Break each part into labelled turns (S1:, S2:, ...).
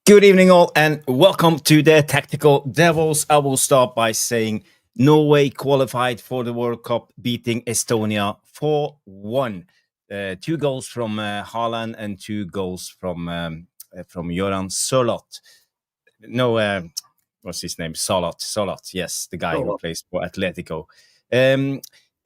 S1: Good evening, all, and welcome to the Tactical Devils. I will start by saying Norway qualified for the World Cup, beating Estonia 4-1. 2 goals from Holland and 2 goals from Göran Sørloth. No, what's his name? Sørloth, yes, the guy who plays for Atletico.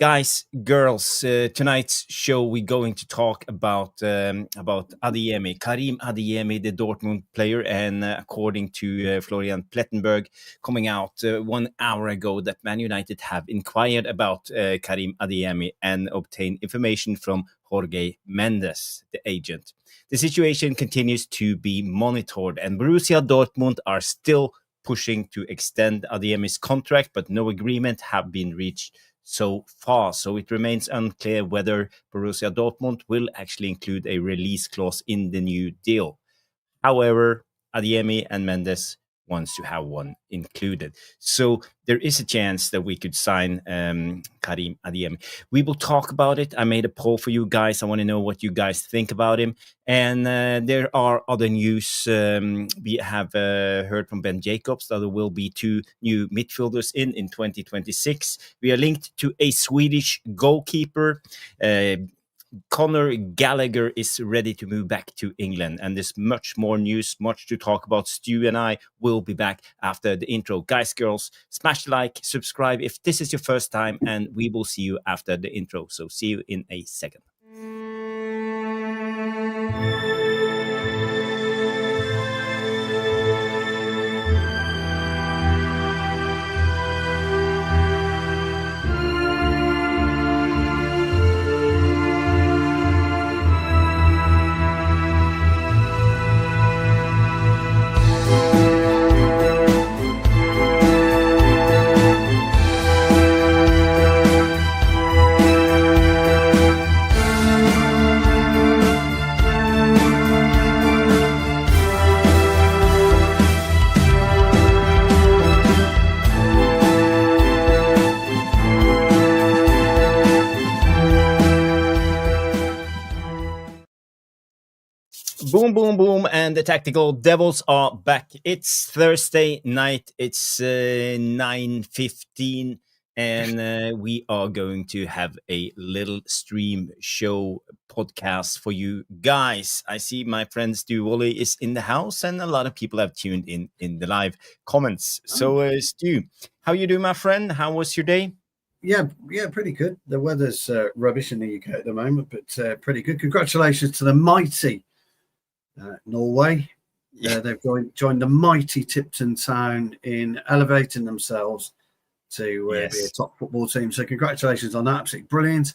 S1: Guys, girls, tonight's show we're going to talk about Adeyemi, Karim Adeyemi, the Dortmund player, and according to Florian Plettenberg, coming out 1 hour ago, that Man United have inquired about Karim Adeyemi and obtained information from Jorge Mendes, the agent. The situation continues to be monitored, and Borussia Dortmund are still pushing to extend Adeyemi's contract, but no agreement have been reached so far. So it remains unclear whether Borussia Dortmund will actually include a release clause in the new deal. However, Adeyemi and Mendes wants to have one included. So there is a chance that we could sign Karim Adeyemi. We will talk about it. I made a poll for you guys. I want to know what you guys think about him. And there are other news. We have heard from Ben Jacobs that there will be 2 new midfielders in 2026. We are linked to a Swedish goalkeeper. Conor Gallagher is ready to move back to England, and there's much more news, much to talk about. Stu and I will be back after the intro. Guys, girls, smash the like, subscribe if this is your first time, and we will see you after the intro. So see you in a second. Boom, boom, boom, and the Tactical Devils are back. It's Thursday night. It's 9:15, and we are going to have a little stream show podcast for you guys. I see my friend Stu Woolley is in the house, and a lot of people have tuned in the live comments. So, Stu, how you doing, my friend? How was your day?
S2: Yeah, pretty good. The weather's rubbish in the UK at the moment, but pretty good. Congratulations to the mighty Norway. They've joined the mighty Tipton Town in elevating themselves to be a top football team. So congratulations on that. Absolutely brilliant.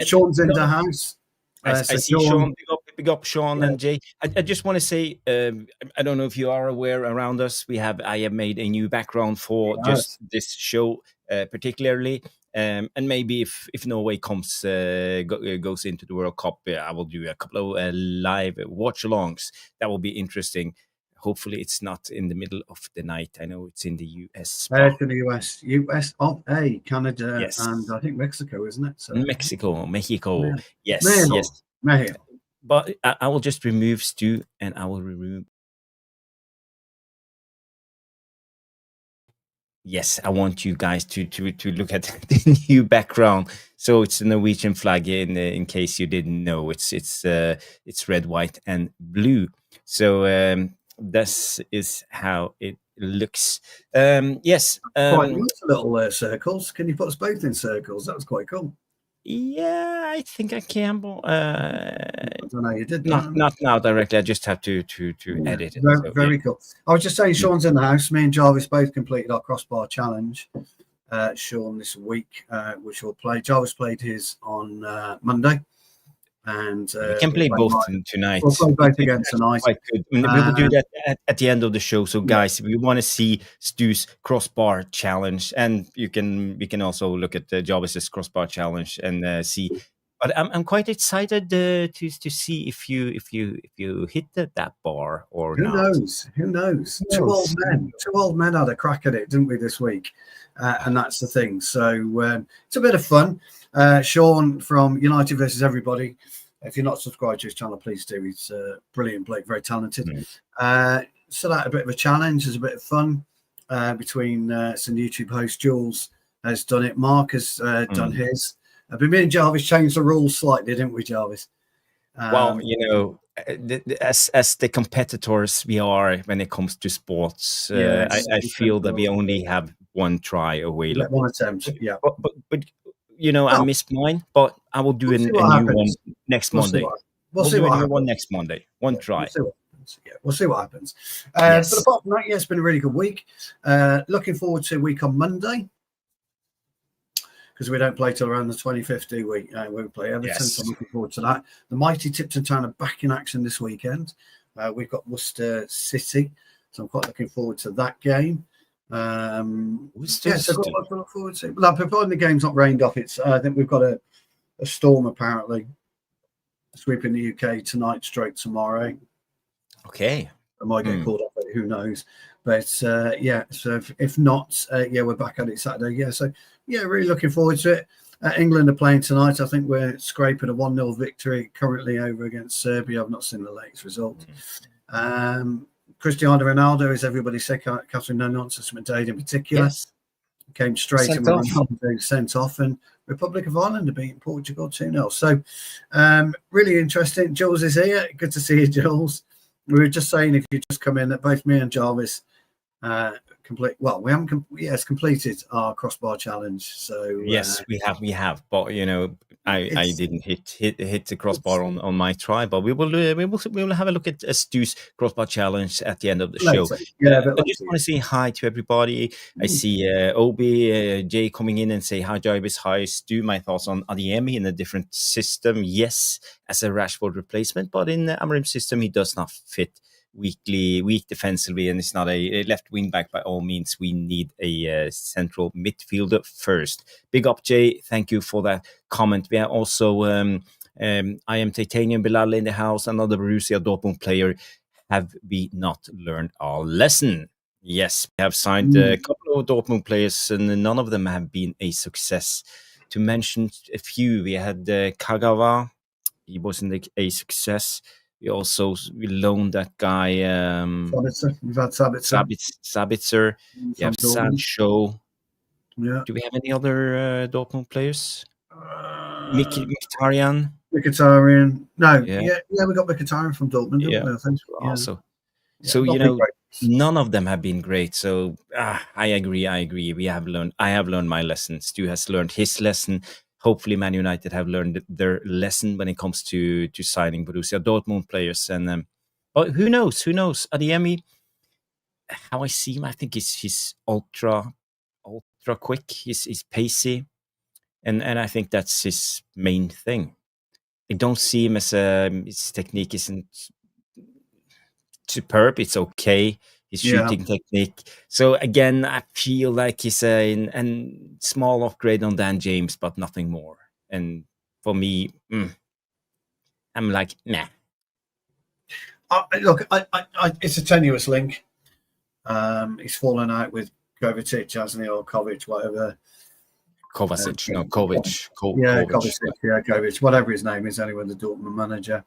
S2: Sean's in the house.
S1: I see Sean. Big up Sean and Jay. I just want to say, I don't know if you are aware, around us, I have made a new background for just this show particularly. And maybe if Norway goes into the World Cup, I will do a couple of live watch-alongs. That will be interesting. Hopefully, it's not in the middle of the night. I know it's in the US.
S2: In the US, Canada, yes. And I think Mexico, isn't it? So.
S1: Mexico.
S2: Yeah.
S1: Yes,
S2: Mainoo.
S1: Yes.
S2: Mainoo.
S1: But I will just remove Stu, and I will remove. Yes, I want you guys to look at the new background. So it's the Norwegian flag in case you didn't know. It's red, white, and blue. So this is how it looks. Yes.
S2: Quite nice little circles. Can you put us both in circles? That was quite cool.
S1: Yeah, I think I can.
S2: I don't know. You did
S1: not now directly. I just have to edit it.
S2: Very cool. I was just saying, Sean's in the house. Me and Jarvis both completed our Crossbar challenge. Sean this week, which we'll play. Jarvis played his on Monday, and
S1: we can play both tonight.
S2: We'll play both again tonight.
S1: Quite good. We will do that at the end of the show. So, guys, if you want to see Stu's Crossbar challenge, and we can also look at Jarvis's Crossbar challenge and see. But I'm quite excited to see if you hit that bar or not.
S2: Who knows? Two old men had a crack at it, didn't we, this week? And that's the thing. So it's a bit of fun. Sean from United versus Everybody If you're not subscribed to his channel, please do. He's brilliant bloke, very talented. So that a bit of a challenge, is a bit of fun between some YouTube host. Jules has done it. Mark has done his. But me and Jarvis changed the rules slightly, didn't we, Jarvis?
S1: Well, as the competitors we are when it comes to sports, I feel that we only have one try available.
S2: One attempt, yeah.
S1: But I missed mine, but I will do a new one next Monday. We'll do a new one next Monday. One try.
S2: We'll see what happens. But apart from that, it's been a really good week. Looking forward to a week on Monday, because we don't play till around the 25th, do we? We play Everton, so I'm looking forward to that. The mighty Tipton Town are back in action this weekend. We've got Worcester City, so I'm quite looking forward to that game. So I've got to look forward to. Well, providing the game's not rained off, I think we've got a storm apparently sweeping the UK tonight, straight tomorrow.
S1: Okay.
S2: I might get called up, who knows? But so if not, we're back at it Saturday. So really looking forward to it. England are playing tonight. I think we're scraping a 1-0 victory currently over against Serbia. I've not seen the latest result. Cristiano Ronaldo, as everybody said, Catherine No Nonsense Madrid in particular, came straight in when Ronaldo sent off, and Republic of Ireland are beating Portugal 2-0. So really interesting. Jules is here. Good to see you, Jules. We were just saying, if you just come in, that both me and Jarvis completed our crossbar challenge. So
S1: yes, we have, but I didn't hit the crossbar on my try, but we will have a look at Stu's crossbar challenge at the end of the show. I just want to say hi to everybody. I see Obi Jay coming in and say hi, Jarvis. Hi, Stu. My thoughts on Adeyemi in a different system. Yes, as a Rashford replacement, but in Amorim's system, he does not fit. Weak defensively, and it's not a left wing back by all means. We need a central midfielder first. Big up, Jay. Thank you for that comment. We are also I am Titanium Bilal in the house, another Borussia Dortmund player. Have we not learned our lesson? Yes, we have signed a couple of Dortmund players, and none of them have been a success. To mention a few, we had Kagawa. He wasn't a success. We loaned that guy.
S2: We've had
S1: Sabitzer. You have Sancho.
S2: Yeah.
S1: Do we have any other Dortmund players? Mkhitaryan.
S2: No. Yeah, we got Mkhitaryan from Dortmund, didn't we? I think.
S1: Also. So none of them have been great. So I agree. I have learned my lesson. Stu has learned his lesson. Hopefully, Man United have learned their lesson when it comes to signing Borussia Dortmund players. And but who knows? Adeyemi, how I see him, I think he's ultra quick. He's pacey, and I think that's his main thing. I don't see him as his technique isn't superb. It's okay. His shooting technique. So again, I feel like he's a small upgrade on Dan James, but nothing more. And for me, I'm like, nah.
S2: Look, it's a tenuous link. He's fallen out with Kovacic, hasn't he, or Kovic, whatever.
S1: Kovacic,
S2: Kovic, whatever his name is, anyway, the Dortmund manager.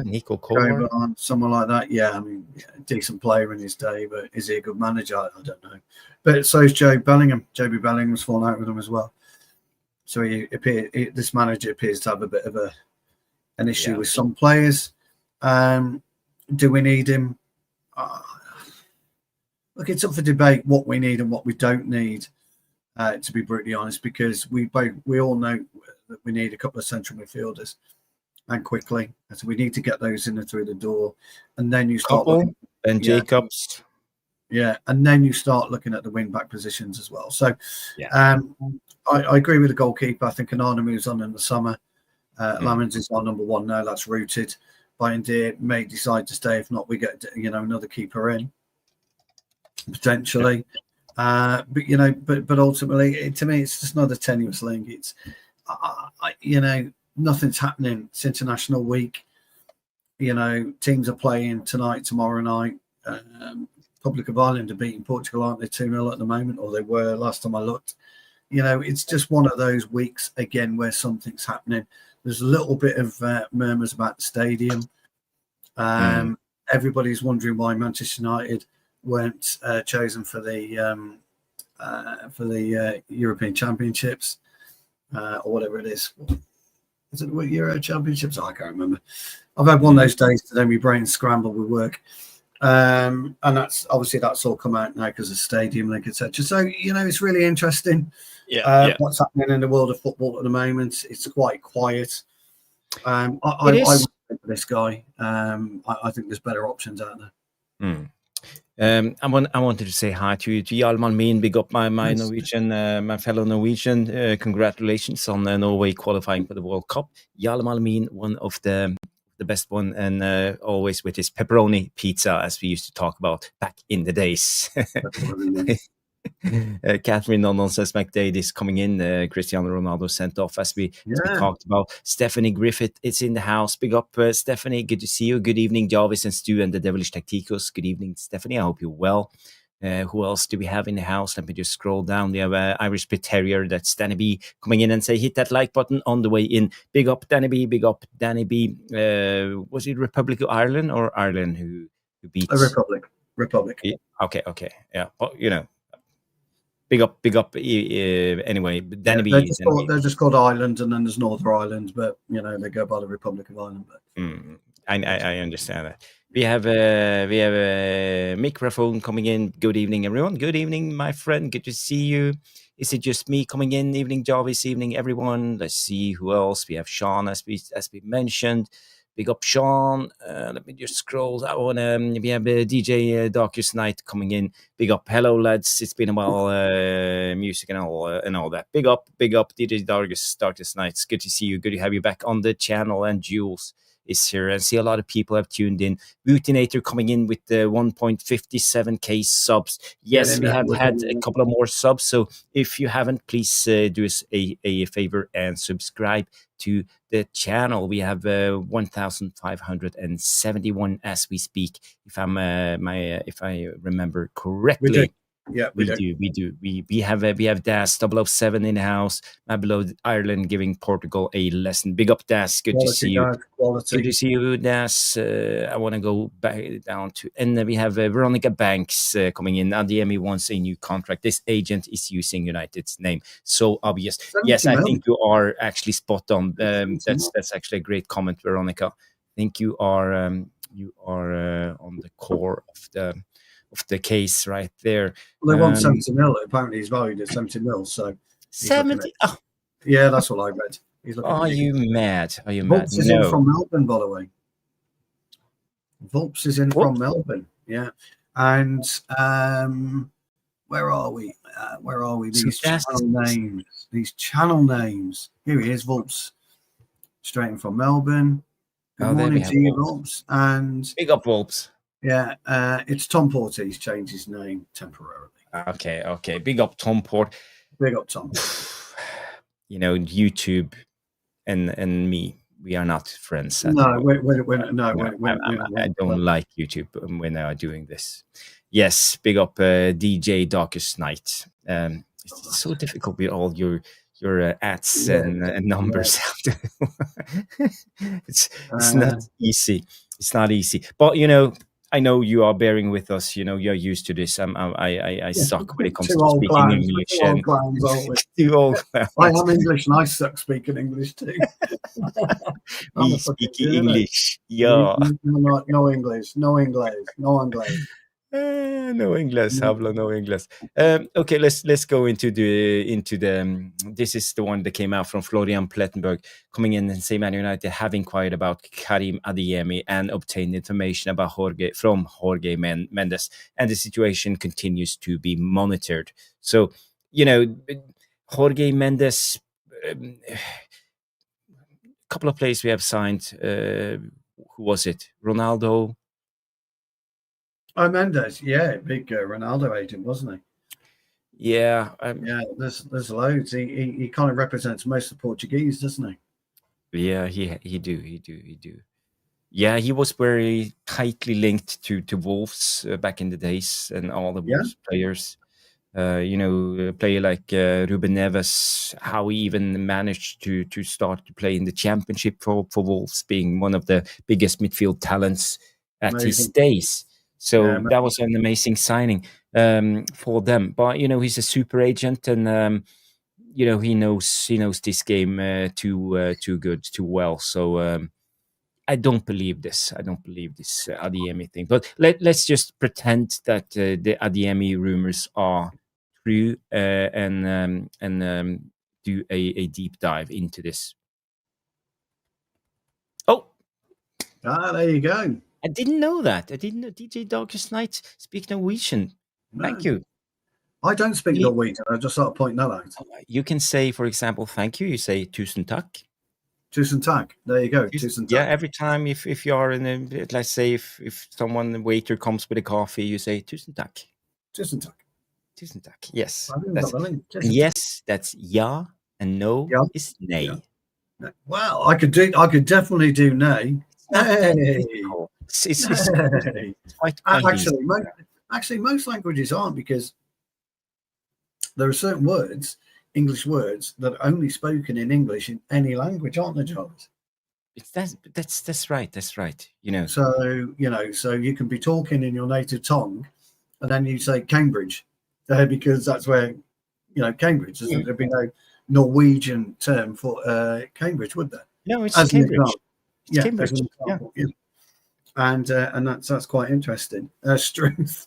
S1: Nico Kovar,
S2: someone like that. Yeah, I mean, decent player in his day, but is he a good manager? I don't know. But so is Joe Bellingham. JB Bellingham's fallen out with him as well. So this manager appears to have a bit of an issue with some players. Do we need him? Look, it's up for debate what we need and what we don't need. To be brutally honest, because we all know that we need a couple of central midfielders, and quickly. So we need to get those in and through the door, and then you start looking.
S1: And Jacobs,
S2: and then you start looking at the wing back positions as well. So, I agree with the goalkeeper. I think Onana moves on in the summer. Lamens is our number one now. That's rooted. Bayindir may decide to stay. If not, we get another keeper in potentially. But ultimately, to me, it's just another tenuous link. It's, nothing's happening. It's international week. Teams are playing tonight, tomorrow night. Republic of Ireland are beating Portugal, aren't they? 2-0 at the moment, or they were last time I looked. It's just one of those weeks again where something's happening. There's a little bit of murmurs about the stadium. Everybody's wondering why Manchester United weren't chosen for the European Championships or whatever it is. Is it what Euro Championships? I can't remember. I've had one of those days today. My brain scrambled with work, and that's all come out now because of stadium link, etc. So it's really interesting. What's happening in the world of football at the moment? It's quite quiet. I wouldn't go for this guy. I think there's better options out there.
S1: I wanted to say hi to Jarl Malmin, big up my Norwegian, my fellow Norwegian. Congratulations on Norway qualifying for the World Cup. Jarl Malmin, one of the best one, and always with his pepperoni pizza, as we used to talk about back in the days. Catherine London says McDade is coming in. Cristiano Ronaldo sent off, as we talked about. Stephanie Griffith is in the house. Big up, Stephanie. Good to see you. Good evening, Jarvis and Stu and the Devilish Tacticos. Good evening, Stephanie. I hope you're well. Who else do we have in the house? Let me just scroll down. We have Irish Pit Terrier. That's Danny B coming in and say, hit that like button on the way in. Big up, Danny B. Big up, Danny B. Was it Republic of Ireland or Ireland who beat?
S2: Republic.
S1: Yeah. Okay. Yeah. But, big up. Anyway, Danny B.
S2: They're just called Ireland, and then there's Northern Ireland, but they go by the Republic of Ireland. But.
S1: I understand that. We have a microphone coming in. Good evening, everyone. Good evening, my friend. Good to see you. Is it just me coming in? Evening, Jarvis. Evening, everyone. Let's see who else. We have Sean, as we mentioned. Big up, Sean. Let me just scroll that one. We have DJ Darkest Night coming in. Big up. Hello, lads. It's been a while. Music and all that. Big up, DJ Darkest Night. It's good to see you. Good to have you back on the channel. And Jules is here. And see a lot of people have tuned in. Butinator coming in with the 1.57k subs. Yes, we have had a couple of more subs. So if you haven't, please do us a favor and subscribe to the channel. We have 1,571 as we speak. If I remember correctly.
S2: We do.
S1: We have Das 007 in the house. My beloved Ireland giving Portugal a lesson. Big up, Das. Good to see you. Good to see you, Das. I want to go back down to, and we have Veronica Banks coming in. Adeyemi wants a new contract. This agent is using United's name. So obvious. Yes, I think you are actually spot on. That's actually a great comment, Veronica. I think you are on the core of the case right there.
S2: Well, they want 70 mil. Apparently, he's valued at 70 mil. So
S1: 70.
S2: Yeah, that's what I read.
S1: Are you mad?
S2: Vulps is in from Melbourne, by the way. Vulps is in from Melbourne. Yeah, and where are we? These channel names. Here he is, Vulps, straight in from Melbourne. Good morning to you, Vulps, and
S1: big up, Vulps.
S2: Yeah, it's Tom Porter. He's changed his name temporarily.
S1: Okay. Big up, Tom Port.
S2: Big up, Tom.
S1: YouTube and me, we are not friends.
S2: I don't
S1: like YouTube when they are doing this. Yes, big up, DJ Darkest Night. It's so difficult with all your ads and numbers out there. It's not easy. It's not easy. But I know you are bearing with us. You're used to this. I suck when it comes to speaking English.
S2: Two old clowns. I am English and I suck speaking English too.
S1: We speak English. Yeah.
S2: No English. No English.
S1: No English, hablo no English. Okay, let's go into the. This is the one that came out from Florian Plettenberg coming in and say Man United have inquired about Karim Adeyemi and obtained information about Jorge Mendes, and the situation continues to be monitored. So Jorge Mendes, a couple of players we have signed. Who was it? Ronaldo.
S2: Oh, Mendes, yeah, big Ronaldo agent, wasn't he?
S1: Yeah,
S2: there's loads. He kind of represents most of the Portuguese, doesn't he?
S1: Yeah, he do. Yeah, he was very tightly linked to Wolves back in the days, and all the Wolves players. A player like Ruben Neves, how he even managed to start to play in the championship for Wolves, being one of the biggest midfield talents at his days. So that was an amazing signing for them. But he's a super agent, and he knows this game too good, too well. So I don't believe this. I don't believe this Adeyemi thing. But let's just pretend that the Adeyemi rumors are true and do a deep dive into this. Oh,
S2: there you go.
S1: I didn't know that. I didn't know DJ Darkest Night speak Norwegian. Thank you.
S2: I don't speak Norwegian. I just sort of point that out.
S1: You can say, for example, thank you. You say tusen takk.
S2: Tusen takk. There you go. Tusen takk.
S1: Yeah, every time if you are in a, let's say if someone waiter comes with a coffee, you say tusen takk.
S2: Tusen takk.
S1: Tusen takk. Yes.
S2: Yes,
S1: that's ja, and no is nay.
S2: Yeah. Well, I could definitely do nay.
S1: It's quite
S2: actually, most languages aren't, because there are certain words, English words, that are only spoken in English in any language, aren't there, Jarvis?
S1: That's right. That's right.
S2: So so you can be talking in your native tongue, and then you say Cambridge, because that's where Cambridge. There'd be no Norwegian term for Cambridge, would there?
S1: No, it's Cambridge.
S2: It's
S1: Cambridge.
S2: Yeah. And that's quite interesting. Struth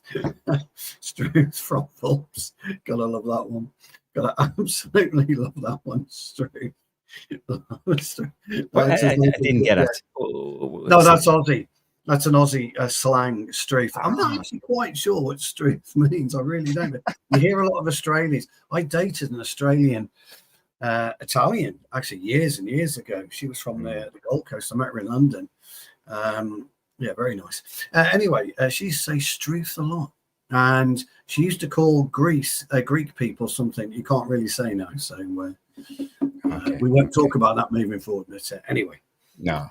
S2: from Phelps. Gotta love that one. Gotta absolutely love that one. Struth.
S1: I didn't get it.
S2: No, that's Aussie. That's an Aussie slang, struth. I'm not actually quite sure what struth means. I really don't. But you hear a lot of Australians. I dated an Australian Italian, actually, years and years ago. She was from the Gold Coast. I met her in London. Yeah, very nice. Anyway, she used to say struth a lot. And she used to call Greek people something you can't really say now. So we won't talk about that moving forward. But anyway.
S1: No.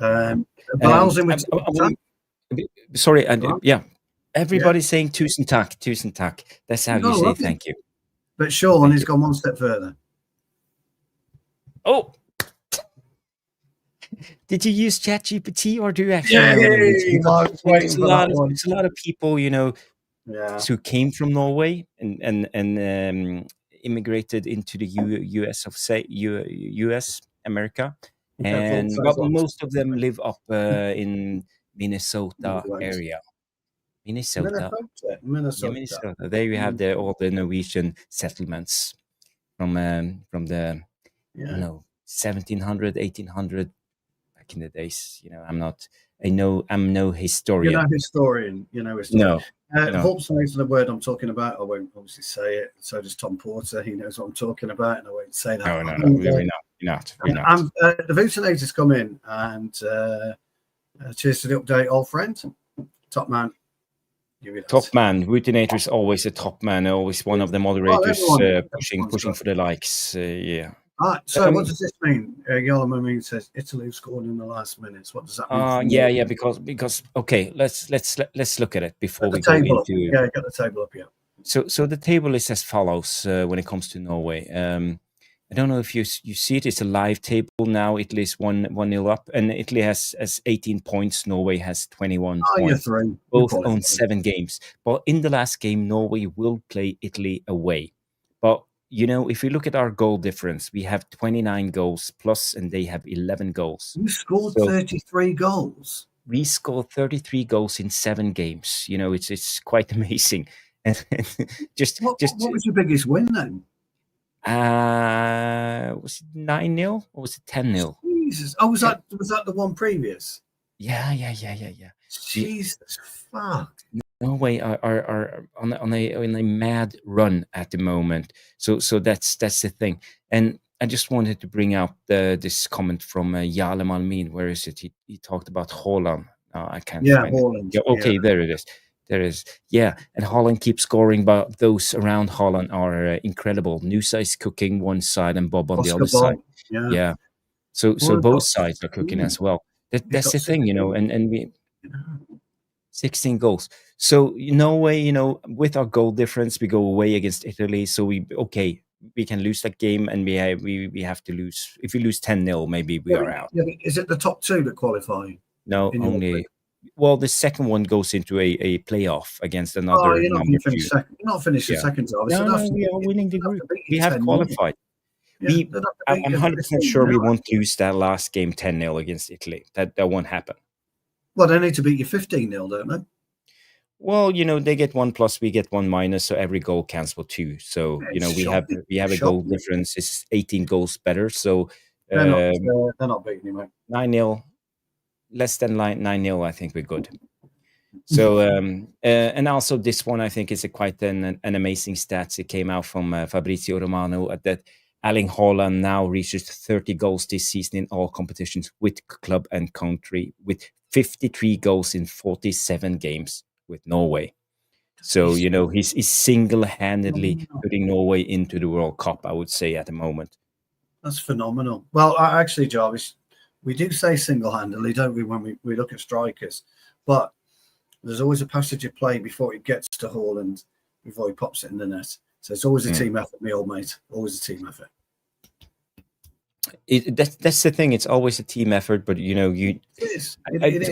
S1: Sorry, everybody's saying tusen takk. That's how you say thank you.
S2: But Sean has gone one step further.
S1: Oh, did you use ChatGPT, or do you actually know? It's a lot of people, who came from Norway and immigrated into the US, America, but most of them live up in Minnesota area. Minnesota.
S2: Yeah,
S1: Minnesota. There you have all the Norwegian settlements from the 1700, 1800 back in the days. I'm no historian.
S2: You're no historian.
S1: No.
S2: Holtz knows the word I'm talking about. I won't obviously say it. So does Tom Porter. He knows what I'm talking about, and I won't say that.
S1: No, we're not.
S2: The Vucinators come in, and cheers to the update, old friend. Top man.
S1: Top man. Vucinators is always a top man. Always one of the moderators pushing for the likes. Yeah.
S2: So what does this mean? Jorge Mendes says Italy scored in the last minutes. What does that mean?
S1: Yeah, because okay, let's look at it before we go into.
S2: Yeah, get the table up. Yeah.
S1: So the table is as follows when it comes to Norway. I don't know if you see it. It's a live table now. Italy is 1-0 up, and Italy has 18 points. Norway has 21 points. Both own 7 games. But in the last game, Norway will play Italy away. But if we look at our goal difference, we have 29 goals plus, and they have 11 goals.
S2: You scored 33 goals.
S1: We scored 33 goals in 7 games. It's quite amazing. And
S2: what was your biggest win then?
S1: Was it 9-0 or was it 10-0?
S2: Jesus! Oh, was that the one previous?
S1: Yeah.
S2: Jesus, fuck.
S1: Norway are on a mad run at the moment. So that's the thing. And I just wanted to bring out this comment from Jale Malmin. Where is it? He talked about Holland. I can't find
S2: Holland.
S1: it. Yeah, okay, there it is. There is. Yeah, and Holland keeps scoring, but those around Holland are incredible. Nusa is cooking one side and Bob on the other side. Yeah. So both sides are cooking as well. That's the thing, and we. 16 goals. So Norway, with our goal difference, we go away against Italy. So we can lose that game, and we have to lose. If we lose 10-0, maybe we are out.
S2: Yeah, but is it the top two that qualify?
S1: No, only. Well, the second one goes into a playoff against another.
S2: Oh, you're not going
S1: number
S2: to finish
S1: two.
S2: second. You're not finished the second, Jarvis.
S1: No, we are winning the group. We have qualified.
S2: Yeah,
S1: I'm 100% sure we won't lose that last game 10-0 against Italy. That won't happen.
S2: Well, they need to beat you 15-0, don't they?
S1: Well, they get 1+, we get 1-, so every goal counts for 2. So we have a goal difference. It's 18 goals better. So
S2: they're not beating you, mate.
S1: 9-0, less than 9-0. I think we're good. So and also this one, I think, is quite an amazing stats. It came out from Fabrizio Romano that Erling Haaland now reaches 30 goals this season in all competitions with club and country, with 53 goals in 47 games with Norway. So he's single-handedly putting Norway into the World Cup, I would say, at the moment.
S2: That's phenomenal. Well, actually, Jarvis, we do say single-handedly, don't we, when we look at strikers? But there's always a passage of play before it gets to Holland, before he pops it in the net. So it's always a team effort, my old mate. Always a team effort.
S1: That's the thing. It's always a team effort, but it is.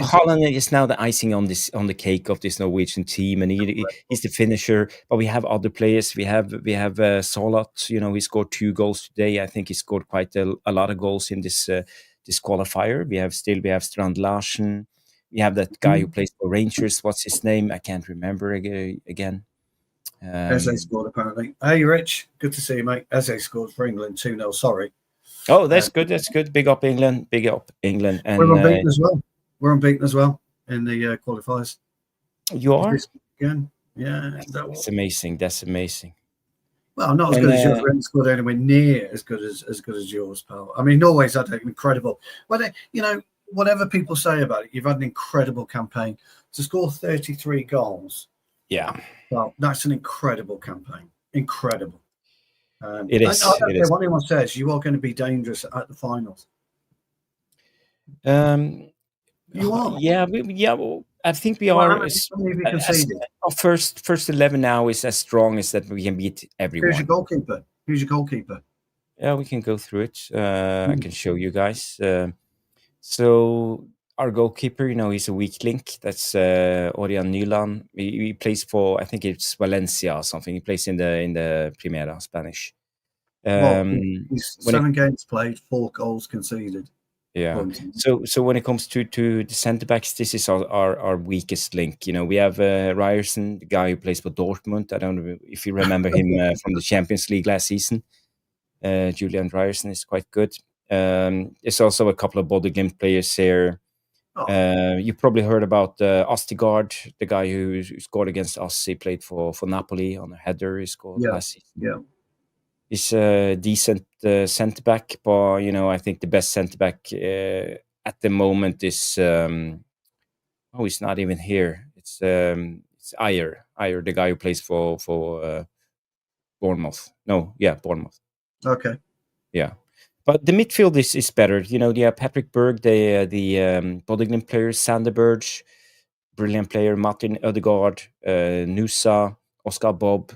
S1: Holland is now the icing on the cake of this Norwegian team, and he's the finisher. But we have other players. We have Solat. He scored 2 goals today. I think he scored quite a lot of goals in this qualifier. We have Strand Larsen. We have that guy who plays for Rangers. What's his name? I can't remember again.
S2: Eze scored, apparently. Hey, Rich. Good to see you, mate. Eze scored for England 2-0. Sorry.
S1: Oh, that's good. That's good. Big up England. Big up England. And
S2: we're unbeaten as well. We're unbeaten as well in the qualifiers.
S1: You are?
S2: Again. Yeah.
S1: That's amazing. That's amazing.
S2: Well, not as good as yours. We haven't scored anywhere near as good as yours, pal. I mean, Norway's had an incredible. Well, whatever people say about it, you've had an incredible campaign. To score 33 goals.
S1: Yeah.
S2: Well, that's an incredible campaign. Incredible.
S1: It is.
S2: I don't care what anyone says, you are going to be dangerous at the finals. You are.
S1: Yeah. I think we are. Our first 11 now is as strong as that we can beat everyone.
S2: Who's your goalkeeper?
S1: Yeah, we can go through it. I can show you guys. So our goalkeeper, he's a weak link. That's Orion Nyland. He plays for, I think it's Valencia or something. He plays in the Primera, Spanish.
S2: He's 7 games played, 4 goals conceded.
S1: Yeah. So when it comes to the centre backs, this is our weakest link. We have Ryerson, the guy who plays for Dortmund. I don't know if you remember him from the Champions League last season. Julian Ryerson is quite good. There's also a couple of Bode Glimt players here. You probably heard about Ostigard, the guy who scored against us. He played for Napoli on a header. He scored last season.
S2: Yeah.
S1: He's a decent centre back, but I think the best centre back at the moment is he's not even here. It's Ayer, the guy who plays for Bournemouth. Bournemouth.
S2: Okay.
S1: Yeah. But the midfield is better. They have Patrick Berg, the Bode Glimt player, Sander Berge, brilliant player, Martin Ødegaard, Nusa, Oscar Bob,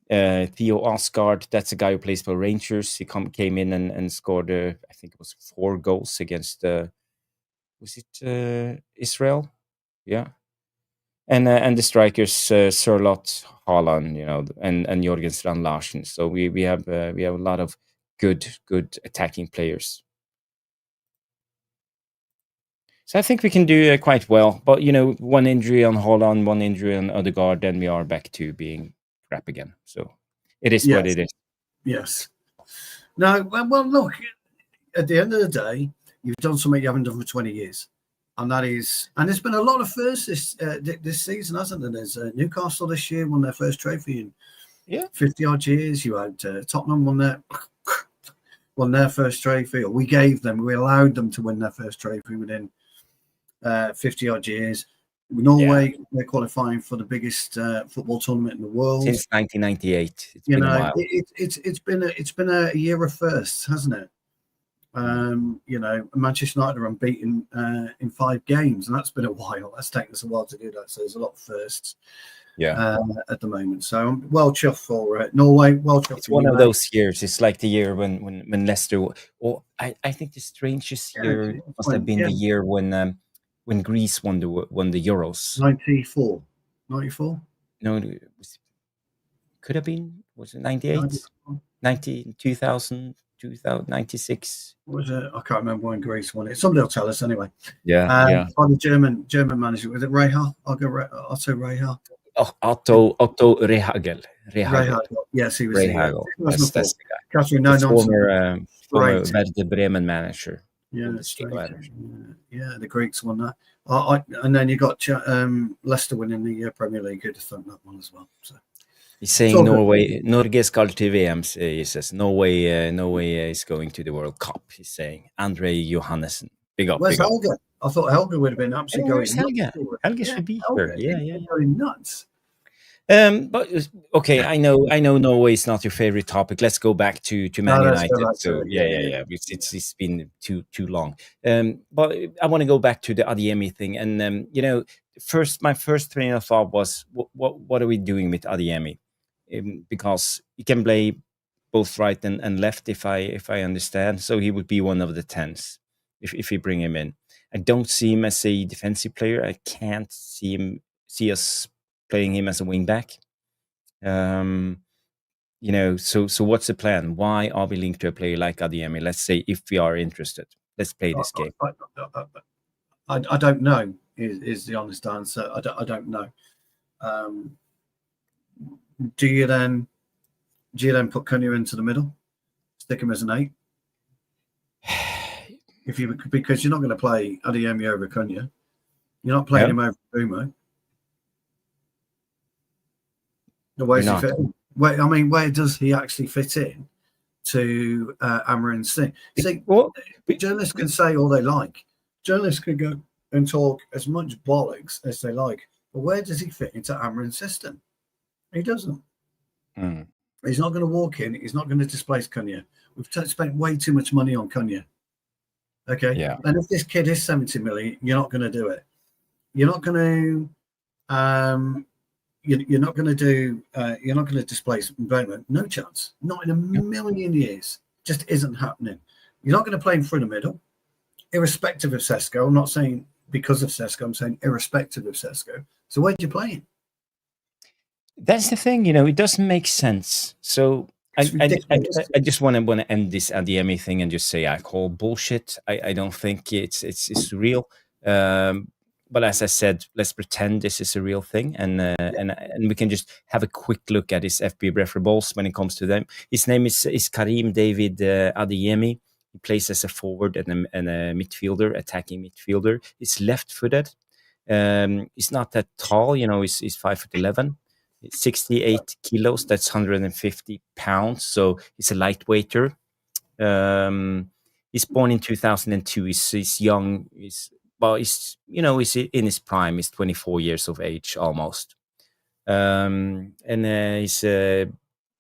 S1: Theo Osgard. That's a guy who plays for Rangers. He came in and scored, I think it was 4 goals against, was it Israel? Yeah. And the strikers, Sørloth, Haaland, and Jørgen Strand Larsen. So we have a lot of good attacking players. So I think we can do quite well. But, one injury on Holland, one injury on Ødegaard, then we are back to being crap again. So it is what it is.
S2: Yes. No, well, look, at the end of the day, you've done something you haven't done for 20 years. And there's been a lot of firsts this season, hasn't there? There's Newcastle this year won their first trophy in 50 odd years. You had Tottenham won their first trophy, or we allowed them to win their first trophy within 50 odd years. Norway, they're qualifying for the biggest football tournament in the world
S1: since 1998.
S2: It's been a year of firsts, hasn't it? Manchester United are unbeaten in 5 games, and that's been a while. That's taken us a while to do that. So there's a lot of firsts at the moment. So I'm well chuffed for Norway. Well chuffed.
S1: It's one of those years. It's like the year when Leicester. Or I think the strangest year must have been the year when Greece won the Euros.
S2: 94.
S1: No, it could have been. Was it 98? 90, 2000, 96.
S2: What was it? I can't remember when Greece won it. Somebody will tell us anyway.
S1: Yeah.
S2: By the German manager. Was it Rehagel? Otto Rehagel.
S1: Oh, Otto Rehagel.
S2: Yes, he was.
S1: Rehagel. That's the guy.
S2: Catherine, no nonsense.
S1: Former Werder Bremen manager.
S2: Yeah, the Greeks won that. And then you got Leicester winning the Premier League. Who'd have thought that one as well. So.
S1: He's saying Norge skal til VM. He says Norway is going to the World Cup. He's saying Andre Johannessen. Big up.
S2: Where's Helga? I thought Helga would have been absolutely going
S1: nuts. Helga should be here. Yeah.
S2: Going nuts.
S1: But okay, I know Norway is not your favorite topic. Let's go back to Man United. So yeah. It's been too long. But I want to go back to the Adeyemi thing, and my first train of thought was, what are we doing with Adeyemi? Because he can play both right and left, if I understand. So he would be one of the 10s if we bring him in. I don't see him as a defensive player. I can't see us playing him as a wing back. So what's the plan? Why are we linked to a player like Adeyemi? Let's say if we are interested, let's play this game.
S2: I don't know. Is the honest answer. I don't know. Do you then put Cunha into the middle, stick him as an 8? Because you're not going to play Adeyemi over Cunha, you're not playing him over Rumour. Where's he fit in? Where does he actually fit in to Amorim's thing? See, journalists can say all they like. Journalists can go and talk as much bollocks as they like, but where does he fit into Amorim's system? He doesn't. He's not going to walk in. He's not going to displace Cunha. We've spent way too much money on Cunha. Okay.
S1: Yeah.
S2: And if this kid is 70 million, you're not going to do it. You're not going to. You're not going to do. You're not going to displace Mbeumo. No chance. Not in a million years. Just isn't happening. You're not going to play him through the middle, irrespective of Sesko. I'm not saying because of Sesko. I'm saying irrespective of Sesko. So where do you play him?
S1: That's the thing, it doesn't make sense. So I just want to end this Adeyemi thing and just say I call bullshit. I don't think it's real. But as I said, let's pretend this is a real thing, and we can just have a quick look at his FB referables when it comes to them. His name is Karim David Adeyemi. He plays as a forward and a midfielder, attacking midfielder. He's left-footed. He's not that tall, he's 5'11". 68 kilos, that's 150 pounds. So he's a lightweighter. He's born in 2002. He's young. He's in his prime. He's 24 years of age almost. And his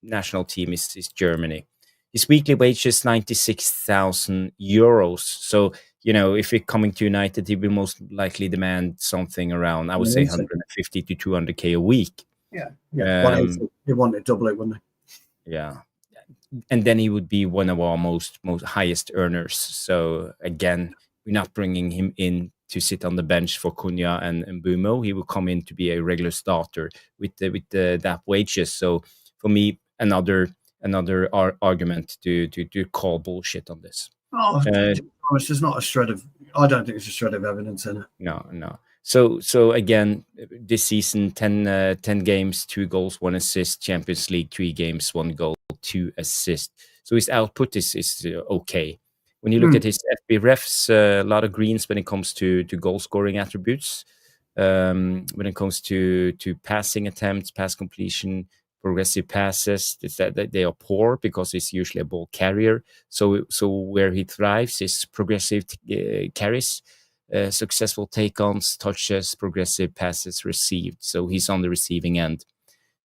S1: national team is Germany. His weekly wage is 96,000 euros. So, if he's coming to United, he will most likely demand something around, I would say, 150 to 200k a week.
S2: Yeah. He wanted double it, wouldn't he?
S1: Yeah. And then he would be one of our most highest earners. So again, we're not bringing him in to sit on the bench for Cunha and Mbeumo. He will come in to be a regular starter with that wages. So for me, another argument to call bullshit on this.
S2: There's not a shred of. I don't think there's a shred of evidence in it.
S1: No. So again, this season, 10 games, 2 goals, 1 assist. Champions League, 3 games, 1 goal, 2 assists. So his output is okay. When you look at his FB refs, a lot of greens when it comes to goal scoring attributes. When it comes to passing attempts, pass completion, progressive passes, it's that they are poor because he's usually a ball carrier. So where he thrives is progressive carries. Successful take-ons, touches, progressive passes received. So he's on the receiving end.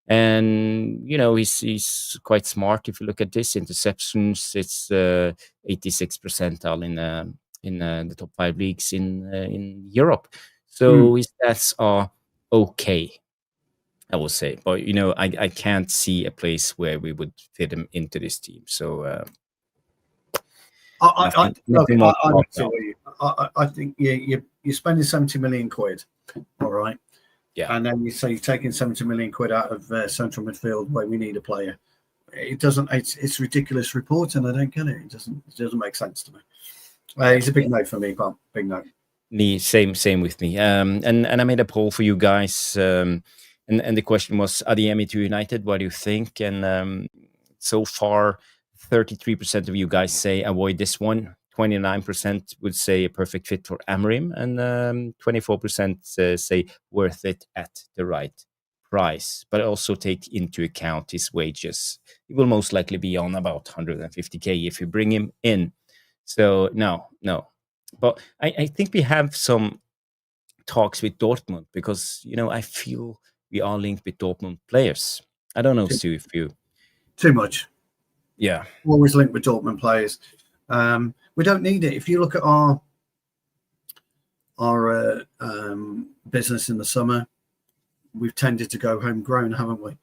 S1: And he's quite smart. If you look at this interceptions, it's 86th percentile in the top 5 leagues in Europe. So his stats are okay, I will say. But I can't see a place where we would fit him into this team. So nothing more to talk about.
S2: I think you're spending 70 million quid, all right?
S1: Yeah.
S2: And then you say you're taking 70 million quid out of central midfield where we need a player. It doesn't. It's ridiculous reporting. I don't get it. It doesn't make sense to me. He's a big no for me, Bob. Big no.
S1: Same with me. And I made a poll for you guys. And the question was Adeyemi to United. What do you think? And so far, 33% of you guys say avoid this one. 29% would say a perfect fit for Amorim, and 24% say worth it at the right price. But also take into account his wages. He will most likely be on about 150k if you bring him in. So no. But I think we have some talks with Dortmund because I feel we are linked with Dortmund players. I don't know, Stu, if you
S2: too much.
S1: Yeah,
S2: always linked with Dortmund players. We don't need it. If you look at our business in the summer, we've tended to go homegrown, haven't we?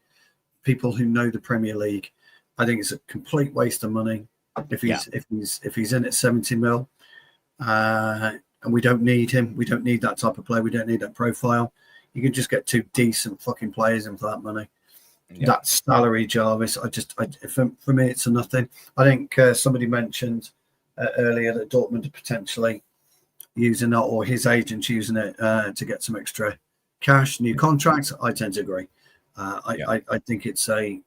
S2: People who know the Premier League. I think it's a complete waste of money if he's in at 70 mil, and we don't need him. We don't need that type of player. We don't need that profile. You can just get 2 decent fucking players in for that money. Yeah. That salary, Jarvis. For me, it's a nothing. I think somebody mentioned earlier that Dortmund are potentially using it, or his agents using it to get some extra cash, new contracts. I tend to agree. I think it's a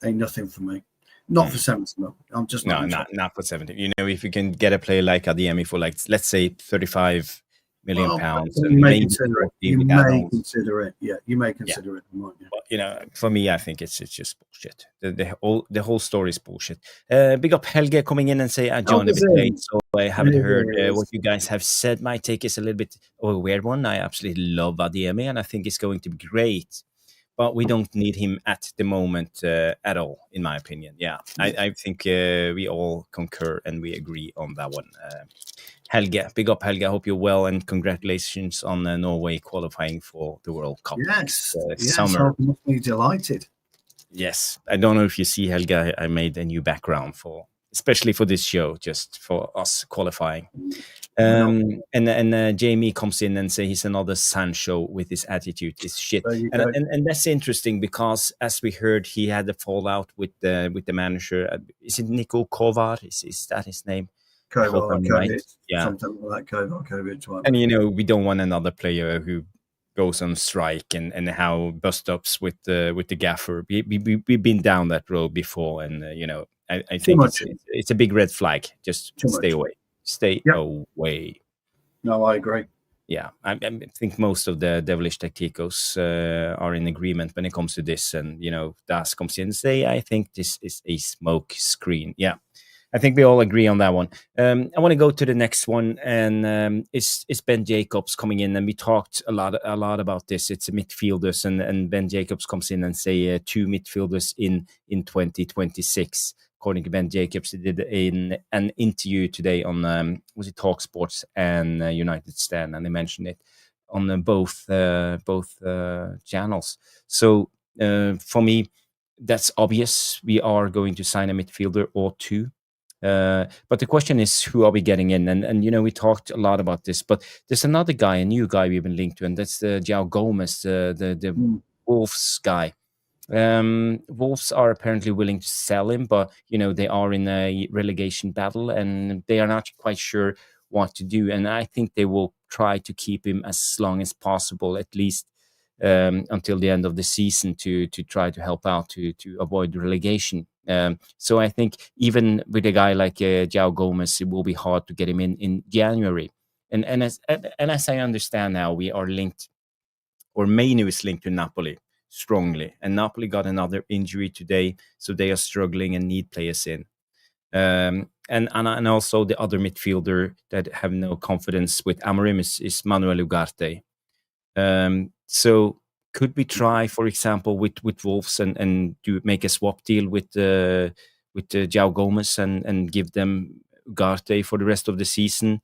S2: nothing for me. Not for 70 mil. I'm just
S1: not for 70. If you can get a player like Adeyemi for let's say 35 million pounds,
S2: you may consider it. You may consider it. Yeah, you may consider it.
S1: But, for me, I think it's just bullshit. The whole story is bullshit. Big up Helge coming in and say I joined a bit late, so I haven't heard what you guys have said. My take is a little bit of a weird one. I absolutely love Adeyemi, and I think it's going to be great. But we don't need him at the moment at all, in my opinion. Yeah, I think we all concur and we agree on that one. Helge, big up Helge. I hope you're well, and congratulations on Norway qualifying for the World Cup.
S2: Yes, summer. I must be delighted.
S1: Yes, I don't know if you see Helge. I made a new background especially for this show, just for us qualifying. And Jamie comes in and say he's another Sancho with his attitude is shit. And that's interesting because as we heard, he had a fallout with the manager. Is it Niko Kovar? Is that his name?
S2: Kovar, right? Yeah, something like Kovar.
S1: And we don't want another player who goes on strike and how bust ups with the gaffer. We've been down that road before, and I think it's a big red flag. Just stay away. Stay away.
S2: No, I agree.
S1: Yeah, I think most of the devilish tacticos are in agreement when it comes to this. And, Das comes in and say, I think this is a smoke screen. Yeah, I think we all agree on that one. I want to go to the next one. And it's Ben Jacobs coming in. And we talked a lot about this. It's midfielders. And Ben Jacobs comes in and say 2 midfielders in 2026. According to Ben Jacobs, he did an interview today on was it Talk Sports and United Stand, and they mentioned it on both channels. So for me, that's obvious. We are going to sign a midfielder or 2. But the question is, who are we getting in? And we talked a lot about this, but there's another guy, a new guy we've been linked to, and that's the João Gomes, the Wolves guy. Wolves are apparently willing to sell him, but they are in a relegation battle and they are not quite sure what to do. And I think they will try to keep him as long as possible, at least until the end of the season, to try to help out to avoid relegation. So I think even with a guy like João Gomes, it will be hard to get him in January. And as I understand now, we are linked, or Mainoo is linked to Napoli strongly, and Napoli got another injury today, so they are struggling and need players in. And also the other midfielder that have no confidence with Amorim is Manuel Ugarte. So could we try, for example, with Wolves and make a swap deal with João Gomes and give them Ugarte for the rest of the season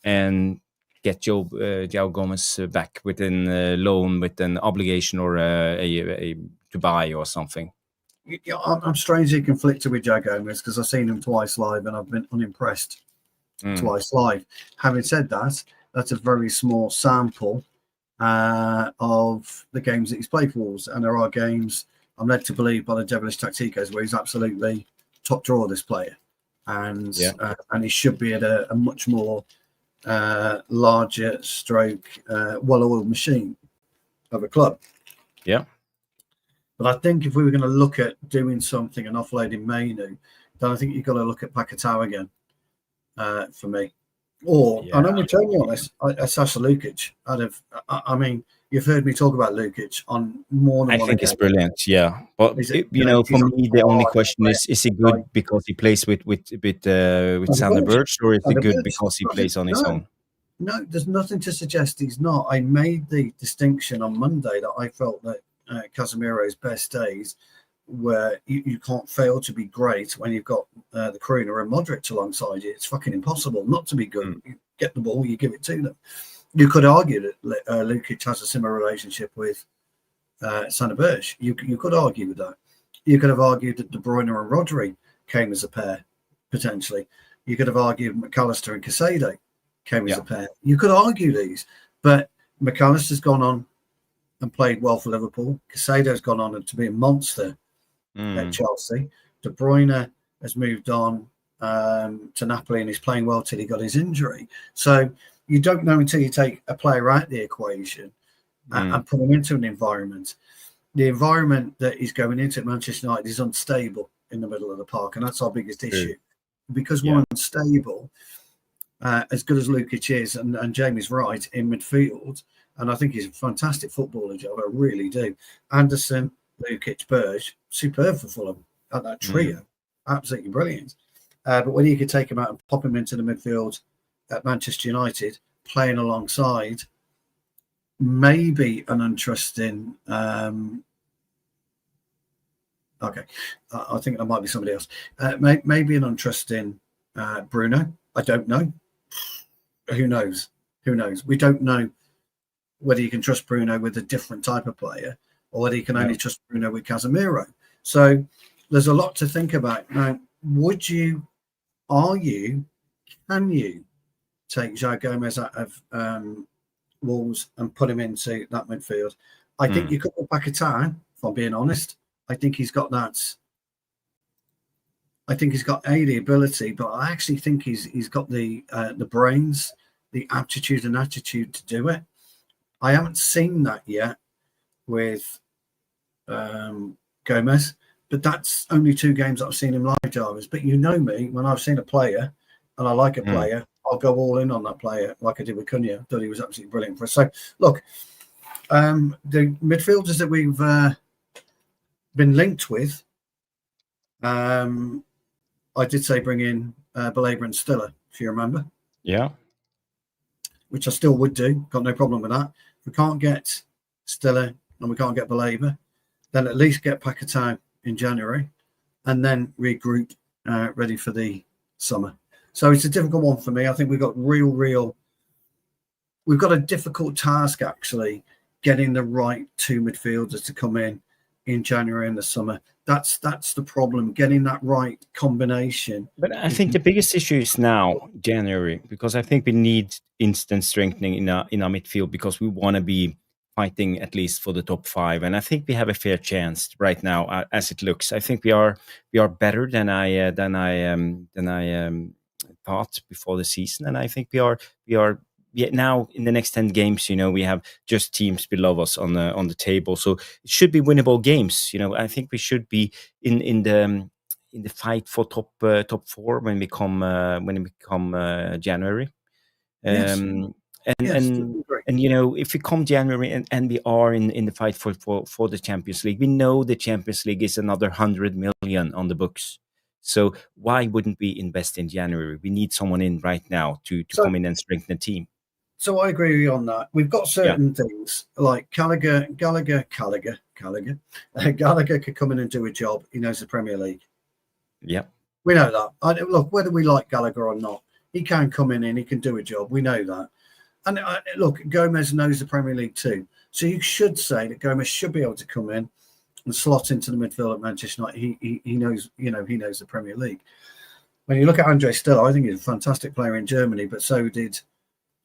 S1: and get João Gomes back within a loan with an obligation or a to buy or something?
S2: Yeah, I'm strangely conflicted with João Gomes because I've seen him twice live and I've been unimpressed twice live. Having said that, that's a very small sample of the games that he's played for Wolves, and there are games I'm led to believe by the devilish tacticos where he's absolutely top drawer, this player, and he should be at a much more larger stroke well-oiled machine of a club.
S1: Yeah.
S2: But I think if we were going to look at doing something and offloading Mainoo, then I think you've got to look at Paquetá again for me. Or, and I'm totally honest, Sasha Lukic. I mean, you've heard me talk about Lukic on more than
S1: I
S2: one
S1: think
S2: occasion.
S1: it's brilliant, yeah. But for me, the only question is he good because he plays with Sander Berge, or is he good because he plays on his own?
S2: No, there's nothing to suggest he's not. I made the distinction on Monday that I felt that Casemiro's best days where you can't fail to be great when you've got the Corona and Modric alongside you. It's fucking impossible not to be good. You get the ball, you give it to them. You could argue that Lukic has a similar relationship with Sander Berge. You could argue with that. You could have argued that De Bruyne and Rodri came as a pair, potentially. You could have argued McAllister and Caicedo came as a pair. You could argue these, but McAllister's gone on and played well for Liverpool. Caicedo's gone on to be a monster at Chelsea. De Bruyne has moved on to Napoli and he's playing well till he got his injury. So you don't know until you take a player out of the equation and put him into an environment. The environment that he's going into at Manchester United is unstable in the middle of the park, and that's our biggest issue. Because we're unstable, as good as Lukic is, and Jamie's right, in midfield, and I think he's a fantastic footballer, Joe, I really do. Anderson, Lukic, Berge, superb for Fulham at that trio. Absolutely brilliant. But whether you could take him out and pop him into the midfield at Manchester United, playing alongside maybe an untrusting... I think that might be somebody else. Maybe an untrusting Bruno. I don't know. Who knows? We don't know whether you can trust Bruno with a different type of player or whether you can only trust Bruno with Casemiro. So there's a lot to think about. Now, can you take João Gomes out of Wolves and put him into that midfield? I think you could put Paquetá, if I'm being honest. I think he's got that. I think he's got the ability, but I actually think he's got the brains, the aptitude and attitude to do it. I haven't seen that yet with Gomes, but that's only 2 games that I've seen him live, Jarvis. But you know me, when I've seen a player and I like a player, I'll go all in on that player, like I did with Cunha. I thought he was absolutely brilliant for us. So, look, the midfielders that we've been linked with, I did say bring in Belaber and Stiller, if you remember.
S1: Yeah.
S2: Which I still would do. Got no problem with that. If we can't get Stiller and we can't get Belaber, then at least get Paquetá in January and then regroup ready for the summer. So it's a difficult one for me. I think we've got we've got a difficult task, actually, getting the right 2 midfielders to come in January and the summer. That's the problem, getting that right combination.
S1: But I think the biggest issue is now January, because I think we need instant strengthening in our midfield because we want to be fighting at least for the top 5, and I think we have a fair chance right now as it looks. I think we are better than I thought before the season, and I think we are now in the next 10 games. We have just teams below us on the table, so it should be winnable games. I think we should be in the fight for top 4 when we come January. If we come January and we are in the fight for the Champions League, we know the Champions League is another 100 million on the books. So why wouldn't we invest in January? We need someone in right now to come in and strengthen the team.
S2: So I agree with you on that. We've got certain things like Gallagher could come in and do a job. He knows the Premier League.
S1: Yeah.
S2: We know that. Look, whether we like Gallagher or not, he can come in and he can do a job. We know that. And look, Gomes knows the Premier League too. So you should say that Gomes should be able to come in and slot into the midfield at Manchester United. He knows, he knows the Premier League. When you look at Andre Stiller, I think he's a fantastic player in Germany, but so did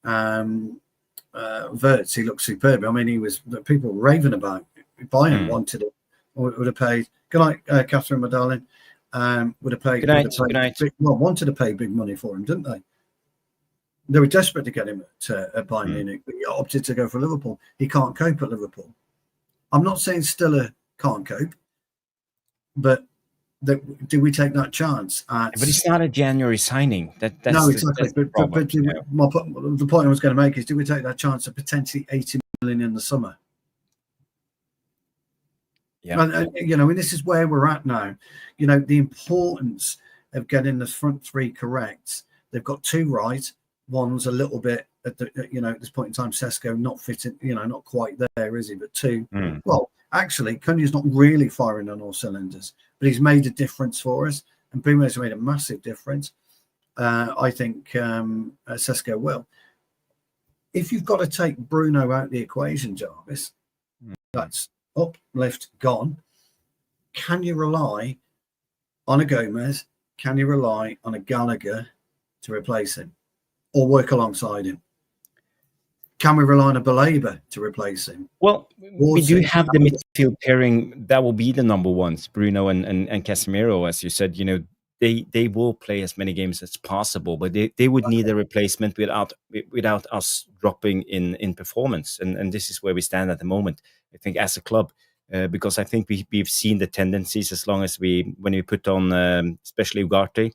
S2: Wirtz. He looked superb. I mean, people were raving about it. Bayern wanted it. Would have paid. Good night, Catherine, my darling. Would have paid.
S1: Good night.
S2: Wanted to pay big money for him, didn't they? They were desperate to get him at Bayern Munich, but he opted to go for Liverpool. He can't cope at Liverpool. I'm not saying Stiller can't cope, but do we take that chance?
S1: But it's not a January signing. That's
S2: no, exactly.
S1: The
S2: point I was going to make is, do we take that chance of potentially 80 million in the summer?
S1: Yeah.
S2: And this is where we're at now. The importance of getting the front three correct. They've got two right. One's a little bit at this point in time, Sesko not fitting, not quite there, is he? But two, well, actually, Cunha's not really firing on all cylinders, but he's made a difference for us, and Bruno's made a massive difference. I think Sesko will. If you've got to take Bruno out of the equation, Jarvis, that's up, left, gone. Can you rely on a Gomes? Can you rely on a Gallagher to replace him or work alongside him? Can we rely on a Baleba to replace him?
S1: Well, we do have the midfield pairing that will be the number ones, Bruno and Casemiro, as you said. They will play as many games as possible, but they would need a replacement without us dropping in performance. And this is where we stand at the moment, I think, as a club, because I think we've seen the tendencies as long as when we put on, especially Ugarte.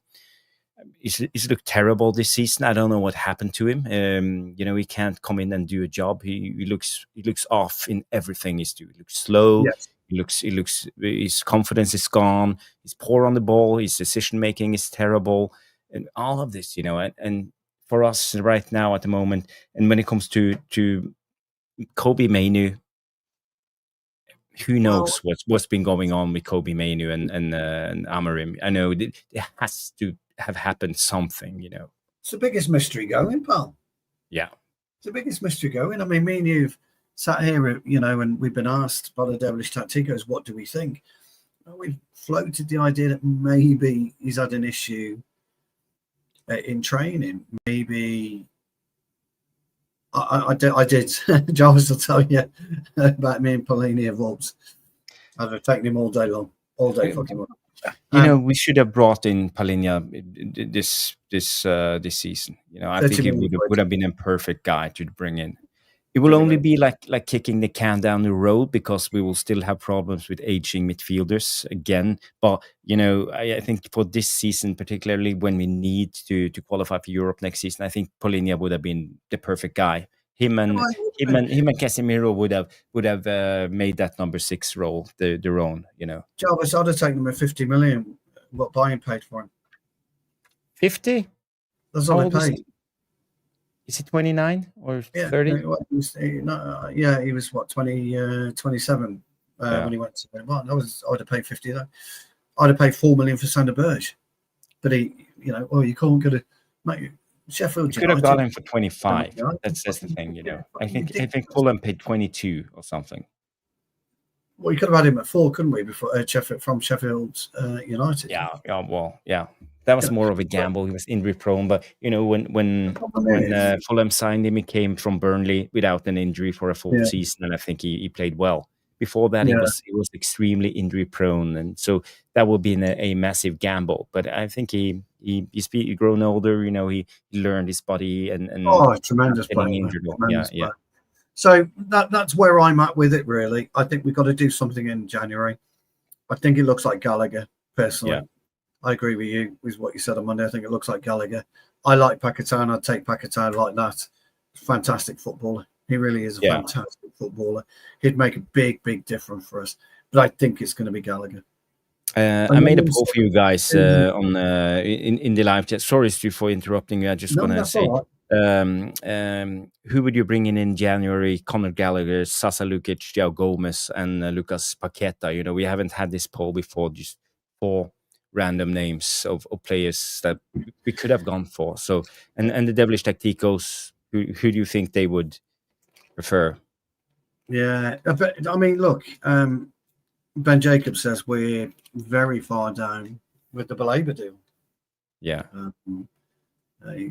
S1: He's looked terrible this season. I don't know what happened to him. He can't come in and do a job. He looks off in everything he's doing. He looks slow. Yes. He looks. His confidence is gone. He's poor on the ball. His decision making is terrible, and all of this, And for us right now at the moment, and when it comes to Kobbie, Mainoo, who knows what's been going on with Kobbie, Mainoo, and Amorim? I know it has to have happened something,
S2: It's the biggest mystery going, pal.
S1: Yeah.
S2: It's the biggest mystery going. I mean, me and you've sat here, and we've been asked by the Devilish Tacticos, what do we think? We've floated the idea that maybe he's had an issue in training. Maybe I did. Jarvis will tell you about me and Polini of Wolves. I'd have taken him all day long, all day fucking long.
S1: We should have brought in Palhinha this season. I think he would have been a perfect guy to bring in. It will only be like kicking the can down the road, because we will still have problems with aging midfielders again. But I think for this season, particularly when we need to qualify for Europe next season, I think Palhinha would have been the perfect guy. Him and Casemiro would have made that number 6 role their own.
S2: Jarvis, I'd have taken him at 50 million. What Bayern paid for him?
S1: 50?
S2: That's all they paid.
S1: Is he 29 or 30?
S2: He was what, 27 when he went to Bayern. I'd have paid 50 though. I'd have paid 4 million for Sander Berge, but he, you can't get a mate. Sheffield
S1: could have got him for 25. That's the thing, I think Fulham paid 22 or something.
S2: Well, you could have had him at 4, couldn't we? Before from Sheffield United.
S1: Yeah. That was more of a gamble. He was injury prone, but when Fulham signed him, he came from Burnley without an injury for a full season, and I think he played well. Before that, he was extremely injury prone, and so that would be a massive gamble. But I think he's grown older. He learned his body and
S2: tremendous player. Yeah. So that's where I'm at with it. Really, I think we've got to do something in January. I think it looks like Gallagher personally. Yeah. I agree with you with what you said on Monday. I think it looks like Gallagher. I like Paquetá, and I'd take Paquetá like that. Fantastic footballer. He really is a fantastic footballer. He'd make a big, big difference for us. But I think it's going to be Gallagher.
S1: I made a poll for you guys on in the live chat. Sorry, Stu, for interrupting you. I just want to say Who would you bring in January? Conor Gallagher, Sasa Lukic, João Gomes, and Lucas Paquetá. You know, we haven't had this poll before. Just 4 random names of players that we could have gone for. So, and the Devilish Tacticos, who do you think they would prefer?
S2: Yeah, but I mean, look, Ben Jacobs says we're very far down with the Belaber deal.
S1: Yeah.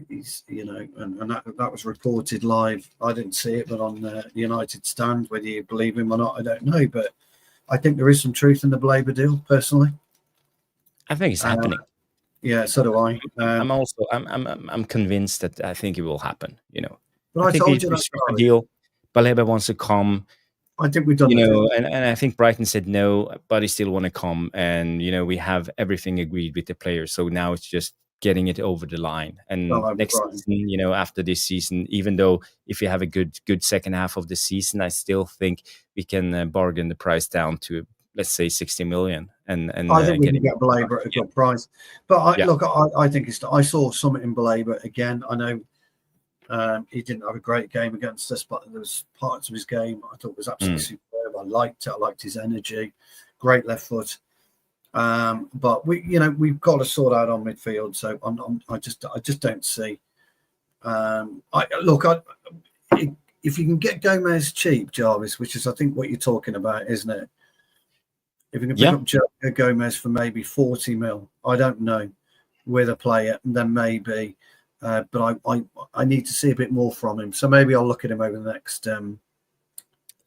S2: He's, you know, and that was reported live. I didn't see it, but on the United stand, whether you believe him or not, I don't know. But I think there is some truth in the Belaber deal, personally.
S1: I think it's happening.
S2: Yeah, so do I.
S1: I'm convinced that I think it will happen. You know,
S2: but I
S1: think
S2: told you
S1: we struck a deal. Baleba wants to come.
S2: I think we've done,
S1: you know, and I think Brighton said no, but he still want to come. And you know, we have everything agreed with the players. So now it's just getting it over the line. And next season, you know, after this season, even though if you have a good second half of the season, I still think we can bargain the price down to, let's say, 60 million. And
S2: I think we can get Belaber at a good price. But look, I think I saw something in Belaber again. I know he didn't have a great game against us, but there was parts of his game I thought was absolutely superb. I liked it. I liked his energy. Great left foot. But we've got to sort out on midfield. So I just don't see. If you can get Gomes cheap, Jarvis, which is I think what you're talking about, isn't it? If you can pick up Gomes for maybe 40 mil, I don't know, with a player, then maybe. But I need to see a bit more from him. So maybe I'll look at him over the next.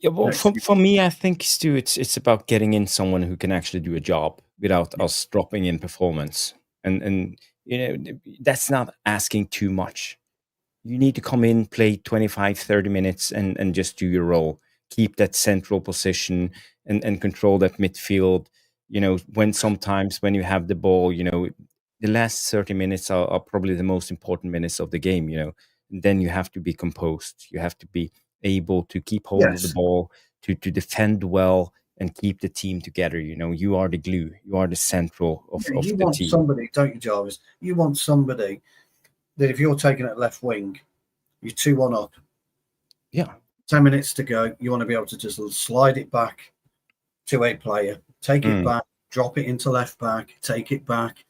S1: For me, I think, Stu, it's about getting in someone who can actually do a job without us dropping in performance. And you know, that's not asking too much. You need to come in, play 25, 30 minutes and just do your role. Keep that central position and control that midfield. You know, sometimes when you have the ball, you know, the last 30 minutes are probably the most important minutes of the game, you know. And then you have to be composed. You have to be able to keep hold of the ball, to defend well and keep the team together. You know, you are the glue. You are the central of the team.
S2: You want somebody, don't you, Jarvis? You want somebody that if you're taking it left wing, you're 2-1 up.
S1: Yeah.
S2: 10 minutes to go. You want to be able to just slide it back to a player, take it back, drop it into left back, take it back,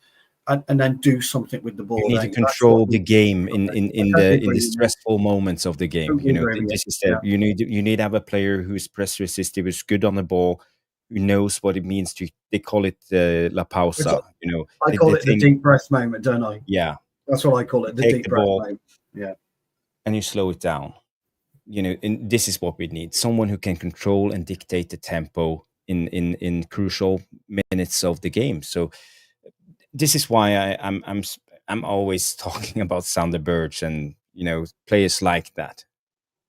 S2: and then do something with the ball.
S1: You need to control the game in the stressful moments of the game. You know, this is you need to have a player who's press resistive, who's good on the ball, who knows what it means to. They call it la pausa. You know,
S2: I call it the deep breath moment, don't I?
S1: Yeah,
S2: that's what I call it. The deep breath moment. Yeah,
S1: and you slow it down. You know, and this is what we need: someone who can control and dictate the tempo in crucial minutes of the game. So this is why I'm always talking about Sander Berge and, you know, players like that.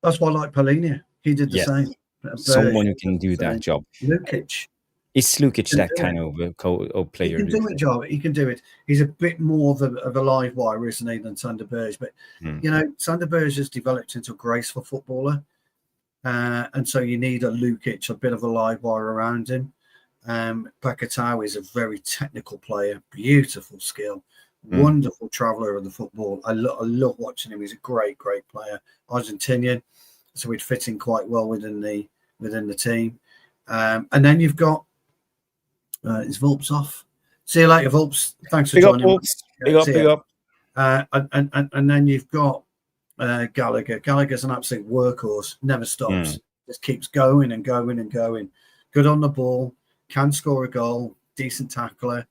S2: That's why I like Polina. He did the same.
S1: Someone who can do that job.
S2: Lukic.
S1: Is Lukic that kind of player?
S2: He can do it, job. He can do it. He's a bit more of a live wire, isn't he, than Sander Berge? But you know, Sander Berge has developed into a graceful footballer, and so you need a Lukic, a bit of a live wire around him. Paquetá is a very technical player, beautiful skill, wonderful traveller of the football. I love watching him. He's a great player, Argentinian, so he'd fit in quite well within the team. And then you've got is Vulpes off? See you later, Vulpes. Thanks for joining.
S1: Big up.
S2: And then you've got Gallagher. Gallagher's an absolute workhorse, never stops, just keeps going and going and going. Good on the ball. Can score a goal, decent tackler,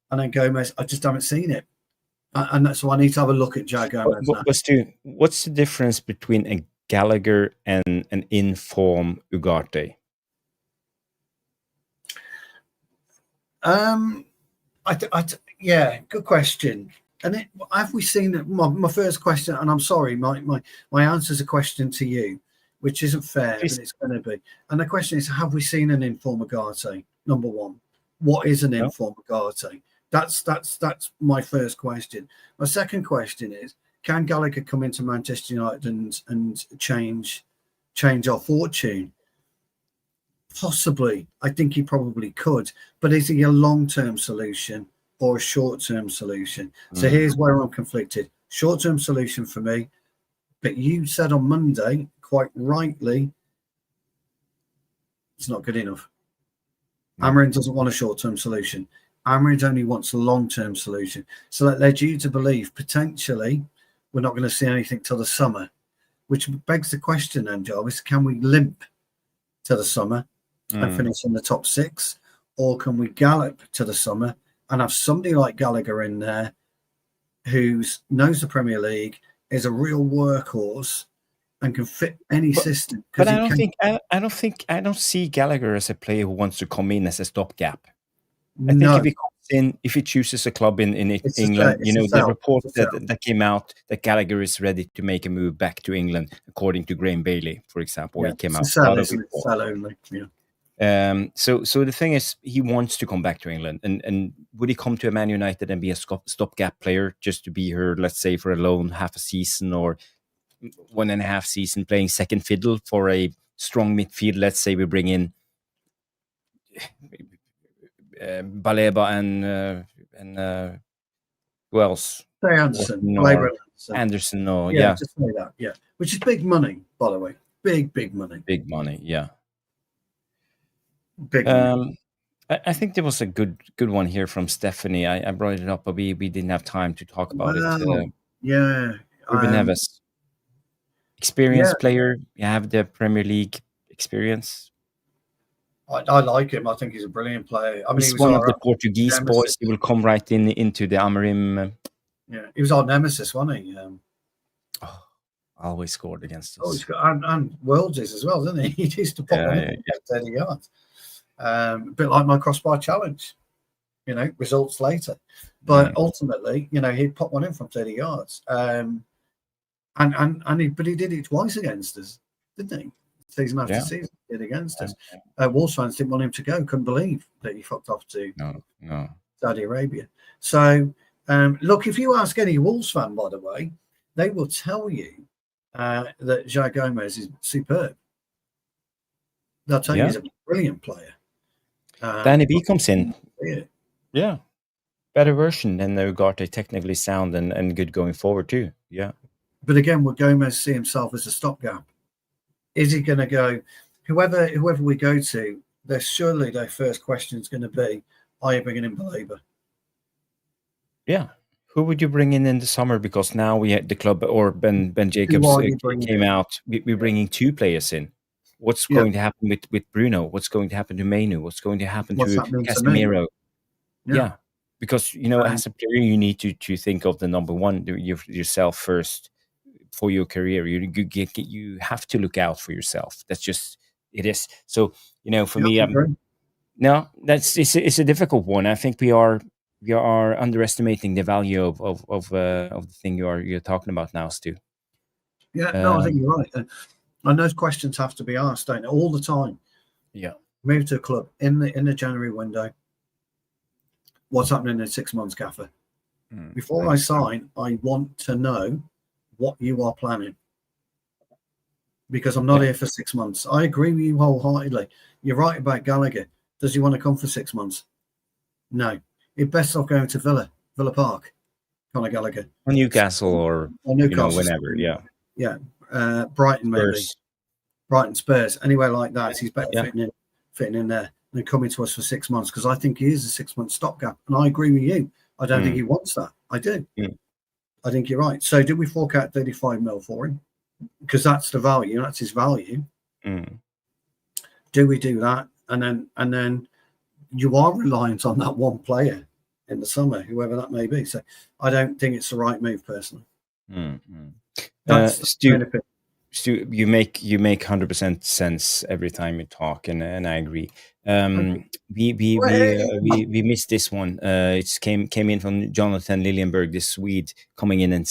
S2: and then Gomes. I just haven't seen it, and so I need to have a look at João Gomes.
S1: What's the difference between a Gallagher and an in-form Ugarte?
S2: Yeah, good question. And have we seen it? My first question, and I'm sorry, my answer is a question to you, which isn't fair, but it's going to be. And the question is, have we seen an inform Ugarte? Number one, what is an inform Ugarte? That's my first question. My second question is, can Gallagher come into Manchester United and change our fortune? Possibly. I think he probably could. But is he a long-term solution or a short-term solution? So here's where I'm conflicted. Short-term solution for me, But you said on Monday, quite rightly, it's not good enough. Amorim doesn't want a short-term solution. Amorim only wants a long-term solution. So that led you to believe potentially we're not going to see anything till the summer, which begs the question then, Jarvis, can we limp to the summer and finish in the top 6? Or can we gallop to the summer and have somebody like Gallagher in there who knows the Premier League, is a real workhorse, and can fit any system?
S1: But I don't see Gallagher as a player who wants to come in as a stopgap. I think if he comes in, if he chooses a club in England, the report that came out that Gallagher is ready to make a move back to England, according to Graham Bailey, for example, he came out.
S2: Sell only. Yeah.
S1: So the thing is, he wants to come back to England, and would he come to a Man United and be a stopgap player just to be here, let's say, for a loan, half a season or 1.5 season, playing second fiddle for a strong midfield? Let's say we bring in Baleba and who else?
S2: Say Anderson.
S1: Anderson, no,
S2: yeah. Just say that, yeah. Which is big money, by the way. Big money.
S1: Big money, yeah.
S2: Big money.
S1: I think there was a good one here from Stephanie. I brought it up, but we didn't have time to talk about it.
S2: Yeah.
S1: Rúben Neves. Experienced player. You have the Premier League experience.
S2: I like him. I think he's a brilliant player. I mean,
S1: he's one of the Portuguese boys. He will come right into the Amorim.
S2: Yeah, he was our nemesis, wasn't he?
S1: Always scored against us.
S2: And Worlds as well, didn't he? He used to pop in 30 yards. A bit like my Crossbar challenge, results later. But ultimately, he'd pop one in from 30 yards. But he did it twice against us, didn't he? Season after season, he did against us. Wolves fans didn't want him to go. Couldn't believe that he fucked off to Saudi Arabia. So, look, if you ask any Wolves fan, by the way, they will tell you that João Gomes is superb. They'll tell you he's a brilliant player.
S1: Danny B comes in. Yeah. Better version than Ugarte, technically sound and good going forward too. Yeah.
S2: But again, will Gomes see himself as a stopgap? Is he going to go, whoever we go to, surely their first question is going to be, are you bringing in Baleba?
S1: Yeah. Who would you bring in the summer? Because now we had the club, or Ben Jacobs came out. We're bringing 2 players in. What's going to happen with Bruno? What's going to happen to Mainoo? What's going to happen to Casemiro? Yeah. Because, as a player, you need to think of the number one, yourself first for your career. You have to look out for yourself. That's just, it is. So, for me, it's a difficult one. I think we are underestimating the value of the thing you're talking about now, Stu.
S2: Yeah, no, I think you're right. And those questions have to be asked, don't they? All the time.
S1: Yeah.
S2: Move to a club in the January window. What's happening in 6 months, Gaffer? Before I sign, I want to know what you are planning. Because I'm not here for 6 months. I agree with you wholeheartedly. You're right about Gallagher. Does he want to come for 6 months? No. He'd best off going to Villa Park, Conor Gallagher.
S1: Or Newcastle or Newcastle, whenever, yeah.
S2: Yeah. Brighton, maybe.
S1: Spurs.
S2: Brighton, Spurs, anywhere like that. He's better fitting in there than coming to us for 6 months, because I think he is a 6 month stopgap. And I agree with you. I don't think he wants that. I do. I think you're right. So did we fork out 35 mil for him? Because that's the value. That's his value. Do we do that? And then you are reliant on that one player in the summer, whoever that may be. So I don't think it's the right move, personally.
S1: Stu, you make 100% sense every time you talk, and I agree. We missed this one. It came in from Jonathan Liljenberg, this Swede, coming in and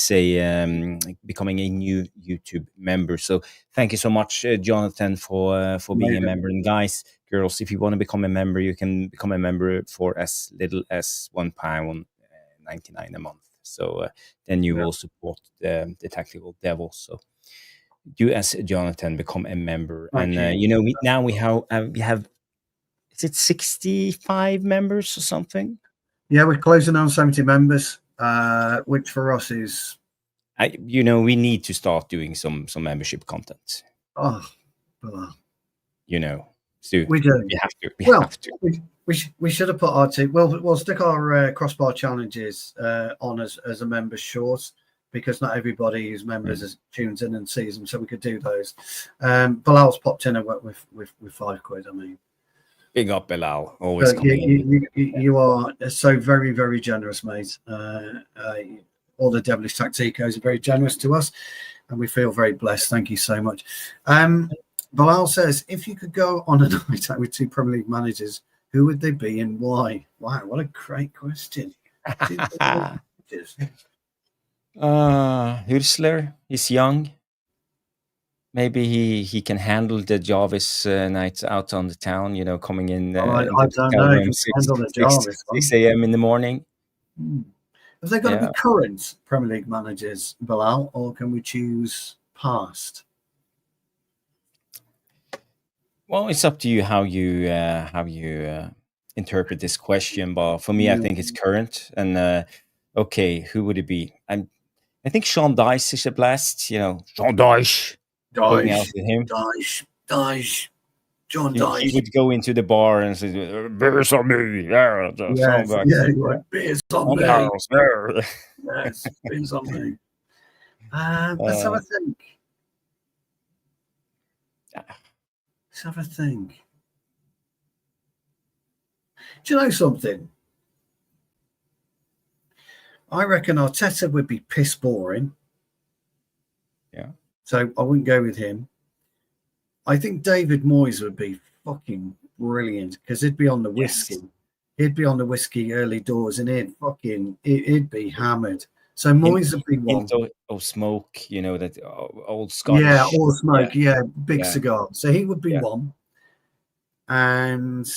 S1: becoming a new YouTube member. So thank you so much, Jonathan, for being a member. And guys, girls, if you want to become a member, you can become a member for as little as £1.99 a month. So then you will support the Tactical Devils. So you, as Jonathan, become a member. And we have is it 65 members or something?
S2: Yeah, we're closing on 70 members, which for us is
S1: we need to start doing some membership content.
S2: Oh,
S1: Stu,
S2: we do.
S1: We have to.
S2: Have to. We should have put our team. Well, we'll stick our crossbar challenges on as a member short, because not everybody who's members tunes in and sees them, so we could do those. Bilal's popped in with £5. I mean,
S1: big up Bilal, always coming
S2: in. You are so very, very generous, mate. All the Devilish Tacticos are very generous to us, and we feel very blessed. Thank you so much. Bilal says, if you could go on a night out with 2 Premier League managers, who would they be and why? Wow, what a great question.
S1: Hursler, he's young. Maybe he can handle the Jarvis nights out on the town, coming in.
S2: I don't know if he can handle the Jarvis.
S1: 6 a.m. in the morning.
S2: Have they got to be current Premier League managers, Bilal, or can we choose past?
S1: Well, it's up to you how you interpret this question. But for me, I think it's current. And okay, who would it be? I think Sean Dyche is a blast. Sean Dyche. Going out with him.
S2: Dyche. John Dyche.
S1: He would go into the bar and say, "Beers on me."
S2: Beers on me. Yes, beers on me. Let's have a think. Let's have a think. Do you know something? I reckon Arteta would be piss boring.
S1: Yeah.
S2: So I wouldn't go with him. I think David Moyes would be fucking brilliant, because he'd be on the whiskey. Yes. He'd be on the whiskey early doors, and he'd be hammered. So Moyes would be one.
S1: Smoke, that old Scottish.
S2: Yeah, all smoke. Yeah, big cigar. So he would be one. And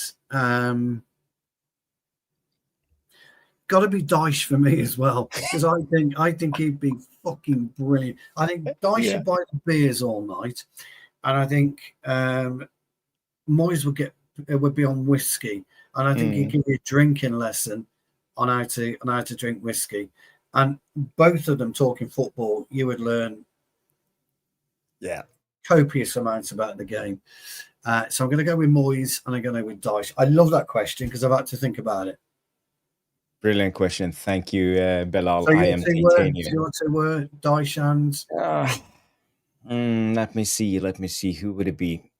S2: got to be Dyche for me as well, because I think he'd be fucking brilliant. I think Dyche should buy the beers all night, and I think Moyes would be on whiskey, and I think he'd give you a drinking lesson on how to drink whiskey. And both of them talking football, you would learn copious amounts about the game. So I'm going to go with Moyes, and I'm going to go with Dyche. I love that question because I've had to think about it.
S1: Brilliant question. Thank you, Bilal.
S2: So I am your two were Dyche and...
S1: Let me see. Who would it be?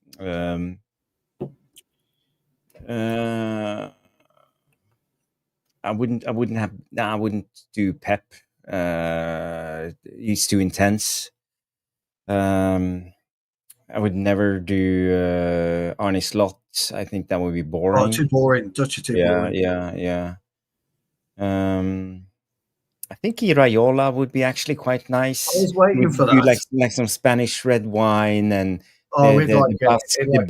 S1: I wouldn't do Pep. He's too intense. I would never do Arne Slot. I think that would be boring.
S2: Oh, too boring. Dutch are too boring.
S1: Yeah. I think Iraola would be actually quite nice.
S2: I was waiting for that.
S1: Like some Spanish red wine and the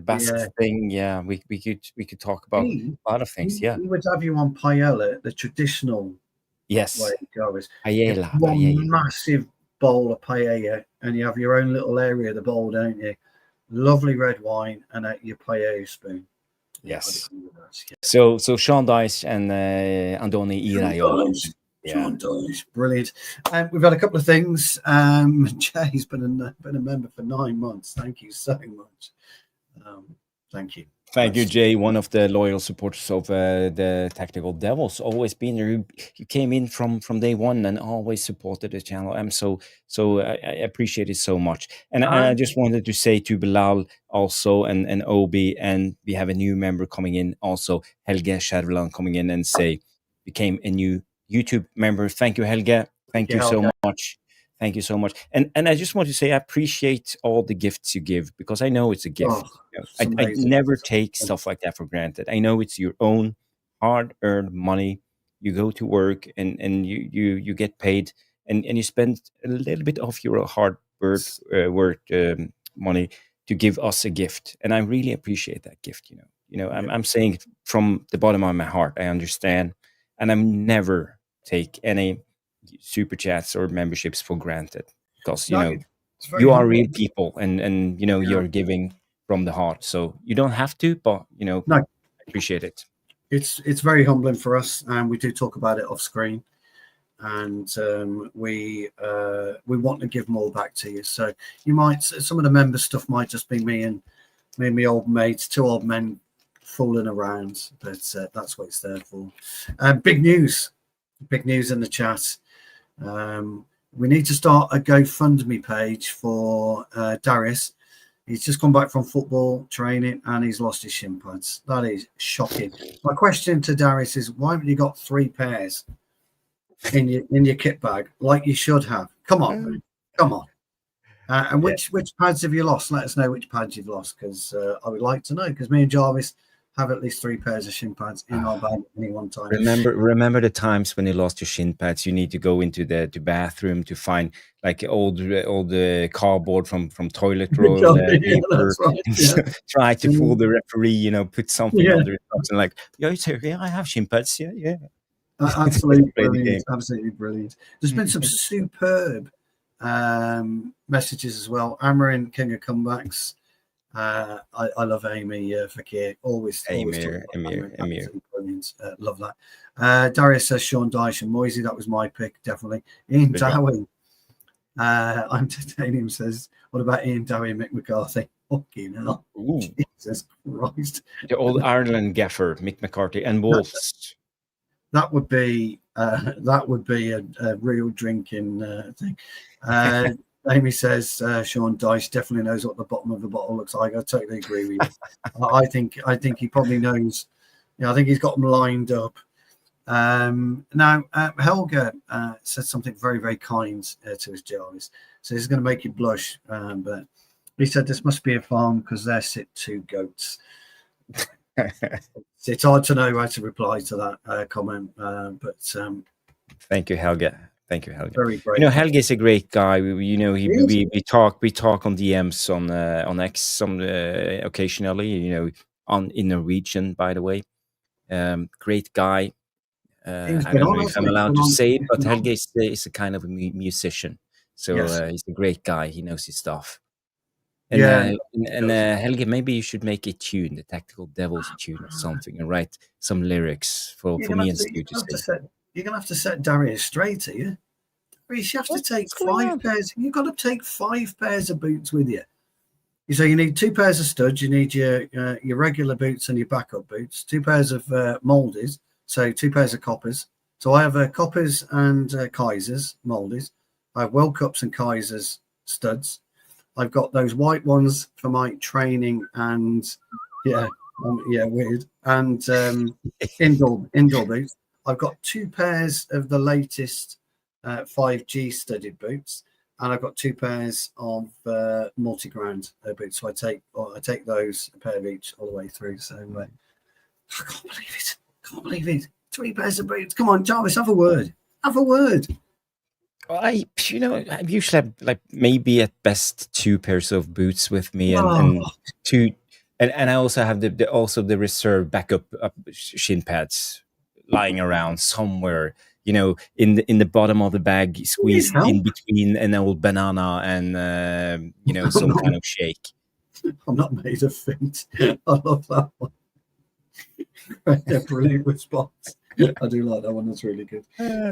S1: Basque thing. Yeah, we could talk about a lot of things.
S2: He would have you on paella, the traditional way it goes.
S1: Paella.
S2: One massive bowl of paella, and you have your own little area of the bowl, don't you? Lovely red wine and your paella spoon.
S1: Yes. So Sean Dyche and Andoni Iraola.
S2: Sean Dyche, brilliant. We've had a couple of things. Jay's been a member for 9 months. Thank you so much. Thank you.
S1: Thank you, Jay, one of the loyal supporters of the Tactical Devils. Always been there. You came in from day one and always supported the channel. I'm so I appreciate it so much. And I just wanted to say to Bilal also and Obi, and we have a new member coming in also, Helge Skjærveland, coming in and became a new YouTube member. Thank you, Helge. Thank you so much. Thank you so much. And I just want to say I appreciate all the gifts you give, because I know it's a gift. I never take stuff like that for granted. I know it's your own hard-earned money. You go to work and you get paid and you spend a little bit of your hard work money to give us a gift. And I really appreciate that gift. I'm saying it from the bottom of my heart. I understand. And I'm never take any super chats or memberships for granted, because you are real people and you're giving from the heart, so you don't have to, but I appreciate it.
S2: It's very humbling for us, and we do talk about it off screen. and we want to give more back to you. So you might, some of the member stuff might just be me and my old mates, 2 old men fooling around, but that's what it's there for. Big news in the chat. We need to start a GoFundMe page for Darius. He's just come back from football training and he's lost his shin pads. That is shocking. My question to Darius is, why haven't you got 3 pairs in your kit bag like you should have? Come on, come on. And which pads have you lost? Let us know which pads you've lost, because I would like to know, because me and Jarvis have at least 3 pairs of shin pads in our bag at any one time.
S1: Remember the times when you lost your shin pads? You need to go into the bathroom to find like old cardboard from toilet roll paper. Right, try to fool the referee. Put something under it, and like, I have shin pads. Yeah.
S2: Absolutely brilliant. Absolutely brilliant. There's been some superb messages as well. Amarin, King of Comebacks. I love Amy Fakir. Always
S1: Emir.
S2: Brilliant. Love that. Darius says Sean Dyche and Moisey. That was my pick, definitely. Ian Dowie. I'm Titanium says, what about Ian Dowie and Mick McCarthy? Fucking hell. Jesus Christ.
S1: The old Ireland gaffer, Mick McCarthy and Wolves.
S2: That would be a real drinking thing. Amy says Sean Dyche definitely knows what the bottom of the bottle looks like. I totally agree with you. I think he probably knows. I think he's got them lined up. Now, Helga said something very, very kind to his Jarvis. So he's going to make you blush. But he said this must be a farm because there sit 2 goats. It's hard to know how to reply to that comment. But
S1: thank you, Helga. Thank you, Helga.
S2: Very great.
S1: Helga is a great guy. We talk on DMs on X occasionally. In Norwegian, by the way. Great guy. I don't know if I'm allowed to say it, but Helga is a kind of a musician. So he's a great guy. He knows his stuff. And Helge, maybe you should make a tune, the Tactical Devils tune or something, and write some lyrics for me and Stu to sing.
S2: You're going to have to set Darius straight, are you? Darius, you have to take 5 pairs. You've got to take 5 pairs of boots with you. So you need 2 pairs of studs. You need your regular boots and your backup boots. 2 pairs of moldies. So 2 pairs of coppers. So I have coppers and Kaisers, moldies. I have World Cups and Kaisers studs. I've got those white ones for my training and weird and indoor boots. I've got 2 pairs of the latest 5G studded boots, and I've got 2 pairs of multi-ground boots. So I take those, a pair of each, all the way through. So I can't believe it. 3 pairs of boots. Come on, Jarvis, have a word.
S1: I usually have like maybe at best 2 pairs of boots with me, and 2, and I also have the reserve backup shin pads lying around somewhere, in the bottom of the bag, squeezed in between an old banana and some kind of shake.
S2: I'm not made of feet. I love that one. Brilliant response. I do like that one. That's really good.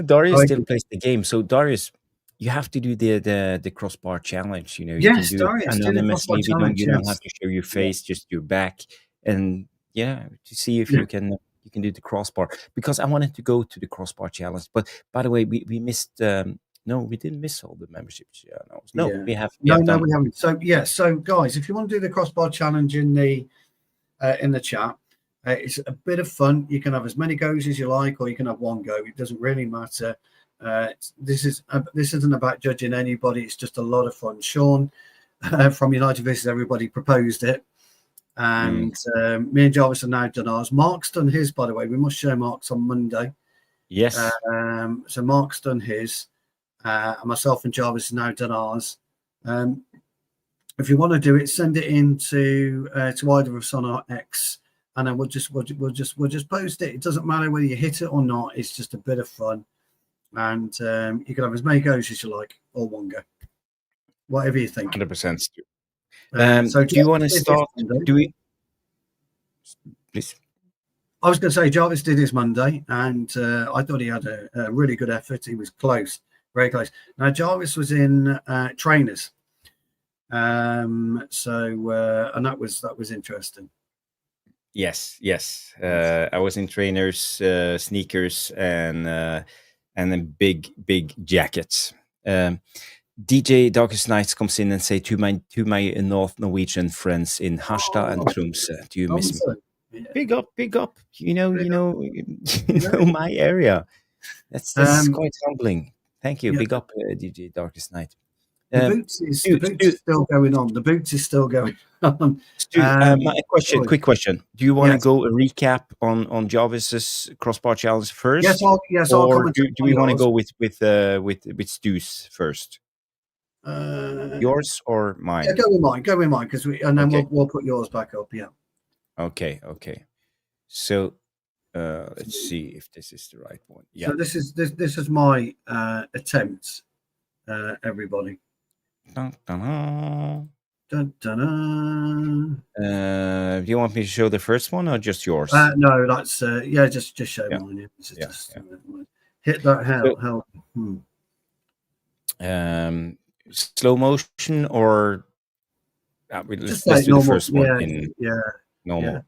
S1: Darius still plays the game. So Darius, you have to do the crossbar challenge. You
S2: yes,
S1: can do
S2: Darius,
S1: it anonymously. You don't have to show your face, just your back, and to see if you can do the crossbar. Because I wanted to go to the crossbar challenge, but by the way, we missed. No, we didn't miss all the memberships. We have. We
S2: haven't. So guys, if you want to do the crossbar challenge in the chat. It's a bit of fun. You can have as many goes as you like, or you can have 1 go. It doesn't really matter. This isn't about judging anybody. It's just a lot of fun. Sean from United vs Everybody proposed it, and me and Jarvis have now done ours. Mark's done his, by the way. We must show Mark's on Monday.
S1: Yes.
S2: So Mark's done his, and myself and Jarvis have now done ours. If you want to do it, send it in to either of us on our X. And then we'll just post it. It doesn't matter whether you hit it or not. It's just a bit of fun, and you can have as many goes as you like, or 1 go, whatever you think.
S1: 100%.
S2: So
S1: do you want to start? Do we? Please.
S2: I was going to say Jarvis did his Monday, and I thought he had a really good effort. He was close, very close. Now Jarvis was in trainers, and that was interesting.
S1: Yes. I was in trainers, sneakers, and then big jackets. DJ Darkest Nights comes in and say to my North Norwegian friends in Harstad and Tromsø, do you miss me?
S2: Yeah.
S1: Big up. You know my area. That's quite humbling. Thank you.
S2: Yeah.
S1: Big up, DJ Darkest Night.
S2: The boots is still going on. The boots is still going on.
S1: Stu, quick question. Do you want to go a recap on Jarvis's crossbar challenge first?
S2: Yes,
S1: or do we want to go with Stu's first? Yours or mine?
S2: Yeah, go with mine, because we'll put yours back up. Yeah.
S1: Okay. So let's see if this is the right one. Yeah.
S2: So this is my attempt, everybody.
S1: Dun, dun, dun.
S2: Dun, dun, dun.
S1: Do you want me to show the first one or just yours?
S2: No, that's just show mine. Hit that hell.
S1: Slow motion or let's do the first one in normal.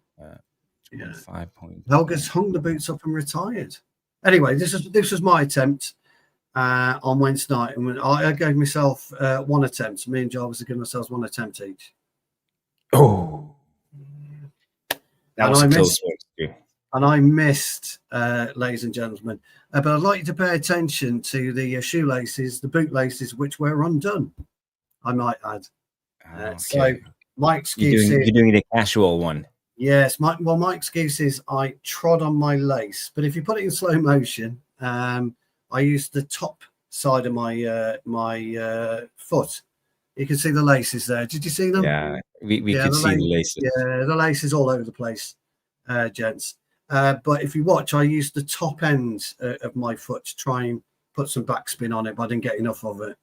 S1: 5 point.
S2: Helga's hung the boots up and retired. Anyway, this was my attempt on Wednesday night, and I gave myself one attempt. Me and Jarvis have given ourselves one attempt each.
S1: Oh, that was a close one.
S2: And I missed, ladies and gentlemen. But I'd like you to pay attention to the shoelaces, the bootlaces, which were undone, I might add.
S1: Okay.
S2: So my excuse
S1: you're doing the casual one.
S2: Yes, my excuse is I trod on my lace. But if you put it in slow motion, I used the top side of my foot. You can see the laces there. Did you see them?
S1: Yeah, we could see the laces.
S2: Yeah, the laces all over the place, gents. But if you watch, I used the top end of my foot to try and put some backspin on it, but I didn't get enough of it.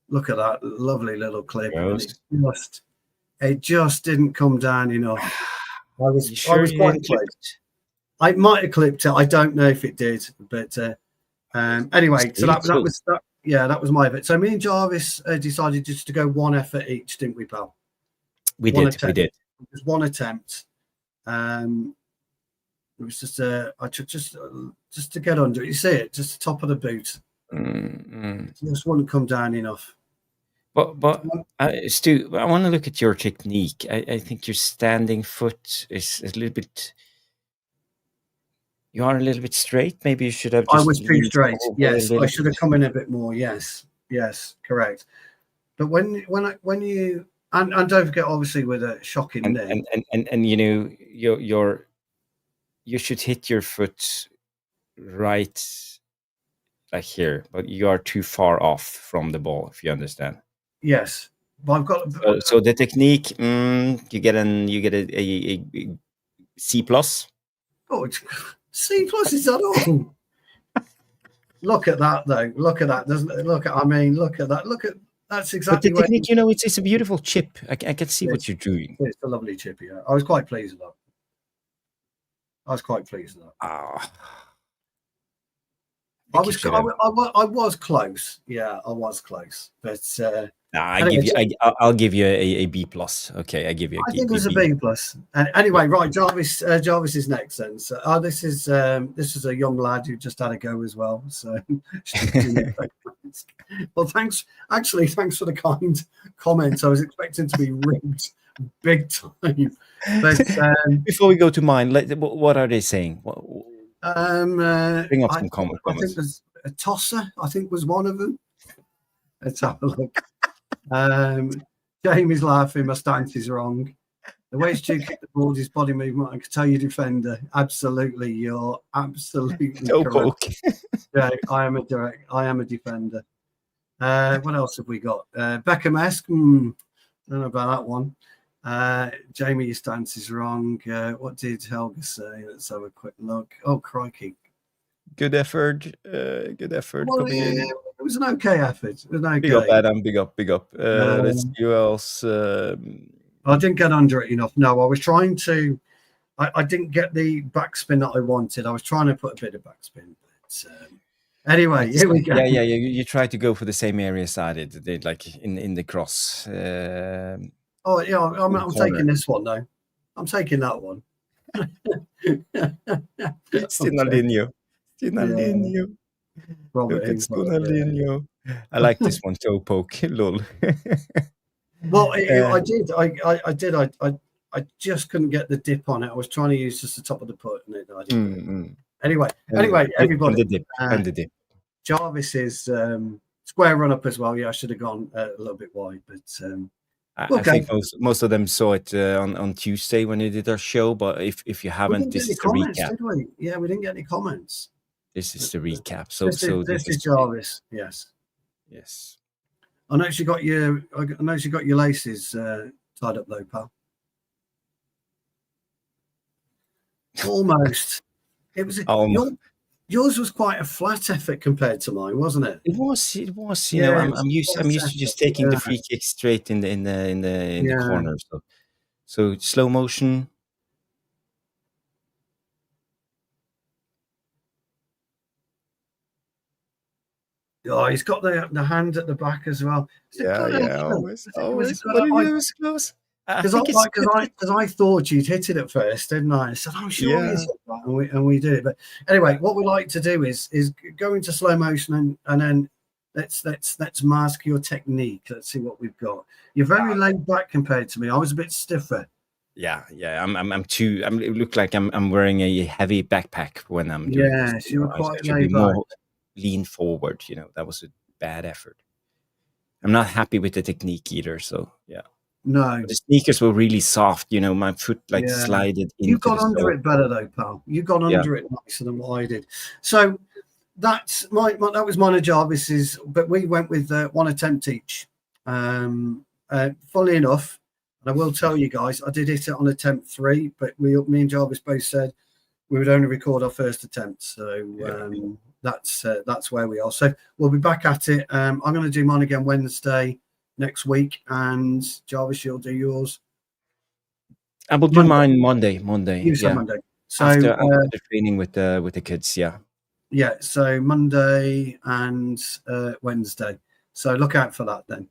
S2: Look at that lovely little clip. It just didn't come down enough. I was quite close. I might have clipped it. I don't know if it did, but anyway. So that was my bit. So me and Jarvis decided just to go one effort each, didn't we, pal?
S1: We did.
S2: It was one attempt. It was just I took just to get under it. You see it, just the top of the boot. It just wouldn't come down enough.
S1: But Stu, I want to look at your technique. I think your standing foot is a little bit. You are a little bit straight. Maybe you should have.
S2: I was too straight. Yes, I should have come in a bit more. Yes, correct. But when you and don't forget, obviously, with a shocking knee,
S1: and you know you should hit your foot right, like here, but you are too far off from the ball. If you understand.
S2: Yes, but I've got.
S1: So the technique, you get a C plus.
S2: Oh, C plus is that all? Look at that, though. Look at that. Look at that. Look at that's exactly.
S1: But the technique, it's a beautiful chip. I can see what you're doing.
S2: It's a lovely chip. Yeah, I was quite pleased with that. I was close. Yeah, I was close, but.
S1: I'll give you a B plus. Okay, I give you.
S2: I think it was a B plus. Anyway, right, Jarvis is next then. So, this is a young lad who just had a go as well. So, well, thanks for the kind comments. I was expecting to be ripped big time. But
S1: before we go to mine, what are they saying?
S2: Bring
S1: up some comments.
S2: I think there's a tosser. I think was one of them. Let's have a look. Jamie's laughing. My stance is wrong. The way Stu kicked the ball, his body movement, I can tell you, defender. Absolutely, you're absolutely
S1: no
S2: correct. Yeah, I am a defender. What else have we got? Beckham-esque. Don't know about that one. Jamie, your stance is wrong. What did Helga say? Let's have a quick look. Oh, crikey.
S1: Good effort.
S2: Well, it was an okay effort. It was okay.
S1: Big up, Adam. Big up. Let's see who else.
S2: I didn't get under it enough. No, I was trying to. I didn't get the backspin that I wanted. I was trying to put a bit of backspin. But anyway, here we go.
S1: Yeah. You tried to go for the same area as I did like in the cross.
S2: Oh yeah, I'm taking this one though. I'm taking that one.
S1: Stinalino. Look at Stinalino. I like this one, toe poke. Lol.
S2: Well, I did. I just couldn't get the dip on it. I was trying to use just the top of the putt, and I didn't. Anyway, everybody.
S1: And the dip.
S2: Jarvis is square run up as well. Yeah, I should have gone a little bit wide, but
S1: I think most of them saw it on Tuesday when they did our show. But if you haven't, this is the recap.
S2: Did we? Yeah, we didn't get any comments.
S1: This is the recap.
S2: This is Jarvis. Yes. I noticed you got your laces tied up though, pal. Almost. It was. Yours was quite a flat effort compared to mine, wasn't it?
S1: It was. You know, I'm used to just taking the free kick straight in the corner. So slow motion.
S2: Oh, he's got the hand at the back as well.
S1: Always. But it was close.
S2: Because I thought you'd hit it at first, didn't I? I said, "I'm sure it's right," and we did. But anyway, what we like to do is go into slow motion and then let's mask your technique. Let's see what we've got. You're very laid back compared to me. I was a bit stiffer.
S1: Yeah. It looked like I'm wearing a heavy backpack when I'm doing this.
S2: Yes, you were quite laid back.
S1: Lean forward. You know, that was a bad effort. I'm not happy with the technique either. So yeah.
S2: No,
S1: the sneakers were really soft. You know, my foot slided into.
S2: You got under it better though, pal. You got under it nicer than what I did. So that's that was mine and Jarvis's, but we went with one attempt each. Funnily enough, and I will tell you guys, I did hit it on attempt 3, but me and Jarvis both said we would only record our first attempt. So that's where we are. So we'll be back at it. I'm going to do mine again Wednesday next week, and Jarvis, you'll do yours.
S1: I will do mine Monday.
S2: You said Monday. So
S1: after the training with the kids,
S2: yeah. So Monday and Wednesday. So look out for that then.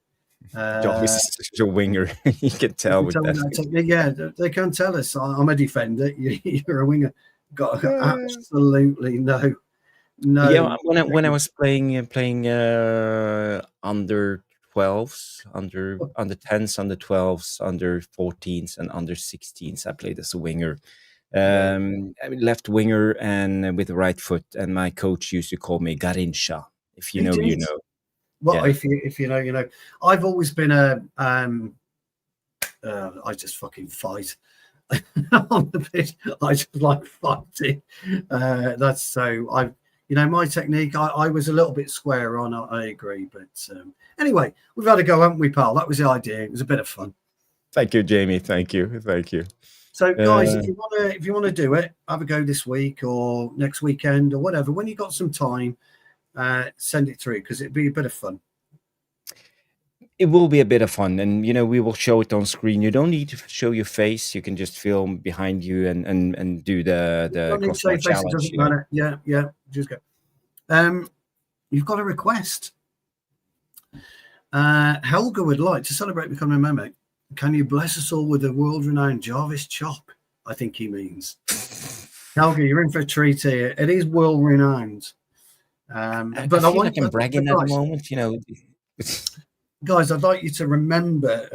S1: Jarvis is a winger. You can tell with that.
S2: Yeah, they can tell us. I'm a defender. You're a winger. Got absolutely no.
S1: Yeah, when I was playing under 12s, under 10s, under 12s, under 14s, and under 16s. I played as a winger, left winger, and with the right foot. And my coach used to call me Garincha. If you know, you know.
S2: Well, if you know, you know. I've always been I just fucking fight on the pitch. I just like fighting. That's so. You know, my technique, I was a little bit square on, I agree. But anyway, we've had a go, haven't we, pal? That was the idea. It was a bit of fun.
S1: Thank you, Jamie. Thank you.
S2: So, guys, if you want to do it, have a go this week or next weekend or whatever. When you got some time, send it through because it'd be a bit of fun.
S1: It will be a bit of fun, and you know we will show it on screen. You don't need to show your face; you can just film behind you and do the Crossbar challenge.
S2: Doesn't matter. Yeah, just go. You've got a request. Helga would like to celebrate becoming a meme. Can you bless us all with a world-renowned Jarvis chop? I think he means. Helga, you're in for a treat here. It is world-renowned. But I
S1: feel like I'm bragging at the moment, you know.
S2: Guys, I'd like you to remember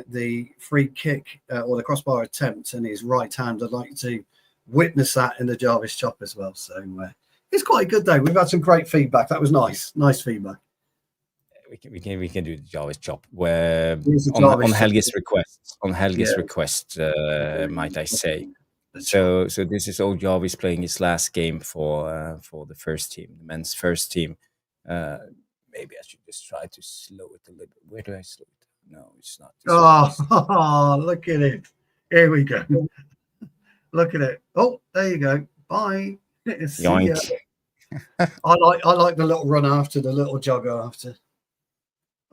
S2: the free kick or the crossbar attempt in his right hand. I'd like you to witness that in the Jarvis chop as well. So it's quite good though. We've had some great feedback. That was nice feedback.
S1: We can do the Jarvis chop where on Helge's request. On Helge's request, might I say. So this is old Jarvis playing his last game for the first team, the men's first team. Maybe I should just try to slow it a little bit. Where do I slow it? No, it's not.
S2: Oh, look at it. Here we go. Look at it. Oh, there you go. Bye. Yoink. I like the little run after, the little jog after.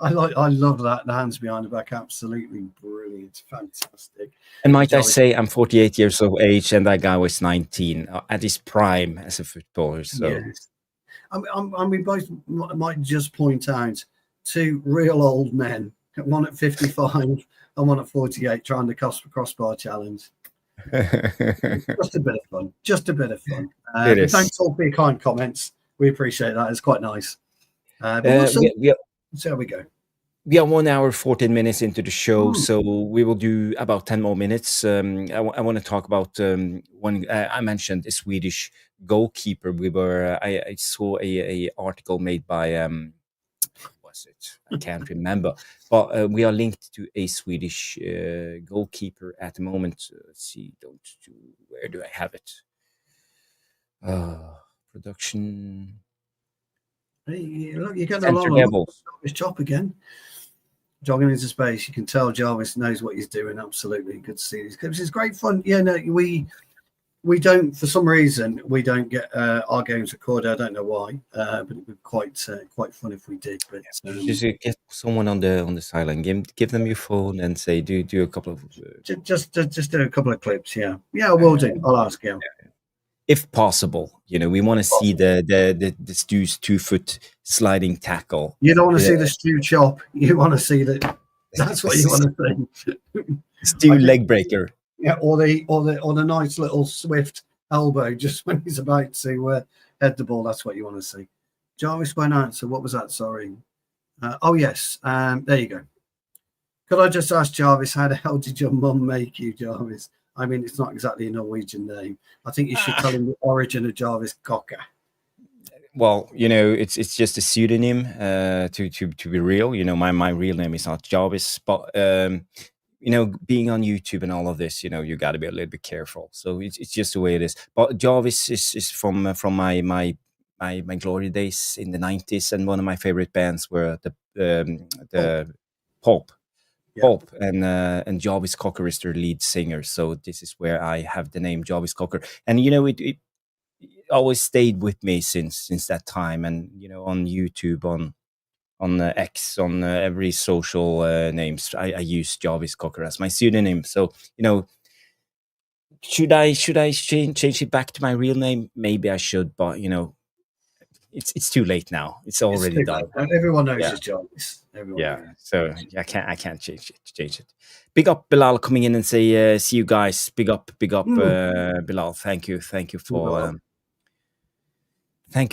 S2: I love that. The hands behind the back, absolutely brilliant, fantastic.
S1: And might I say, I'm 48 years of age, and that guy was 19 at his prime as a footballer. So,
S2: yes. We both might just point out two real old men, one at 55 and one at 48, trying the crossbar challenge. Just a bit of fun. Just a bit of fun. Thanks all for your kind comments. We appreciate that. It's quite nice. But we'll see how we go.
S1: We are 1 hour, 14 minutes into the show, so we will do about 10 more minutes. I want to talk about one. I mentioned a Swedish goalkeeper. I saw a article made by what was it? I can't remember. But we are linked to a Swedish goalkeeper at the moment. Let's see. Where do I have it? Production.
S2: Hey, look, you're getting along Jarvis chop again. Jogging into space, you can tell Jarvis knows what he's doing. Absolutely, good to see these clips. It's great fun. Yeah, no, we don't, for some reason, we don't get our games recorded. I don't know why, but it would be quite fun if we did. But
S1: just get someone on the sideline, give them your phone and say, do a couple of
S2: just do a couple of clips. Yeah, we'll do. I'll ask him.
S1: If possible, we want to see the Stu's 2-foot sliding tackle.
S2: You don't want to see the Stu chop. You want to see that. That's what you want to see.
S1: Stu leg breaker.
S2: Yeah, or the nice little swift elbow just when he's about to head the ball. That's what you want to see. Jarvis won't answer. What was that? Sorry. Oh yes. There you go. Could I just ask Jarvis, how the hell did your mum make you, Jarvis? I mean, it's not exactly a Norwegian name. I think you should tell him the origin of Jarvis Cocker.
S1: Well, it's just a pseudonym to be real. My real name is not Jarvis, but being on YouTube and all of this, you got to be a little bit careful. So it's just the way it is. But Jarvis is from my glory days in the 90s, and one of my favorite bands were the Pulp. Pulp and Jarvis Cocker is their lead singer, so this is where I have the name Jarvis Cocker, and it always stayed with me since that time. And on YouTube, on X, on every social names, I use Jarvis Cocker as my pseudonym. So should I change it back to my real name? Maybe I should, but it's too late now. It's already done.
S2: Everyone knows it's Jarvis.
S1: So I can't change it. Big up Bilal coming in and say see you guys. Big up Bilal. Thank you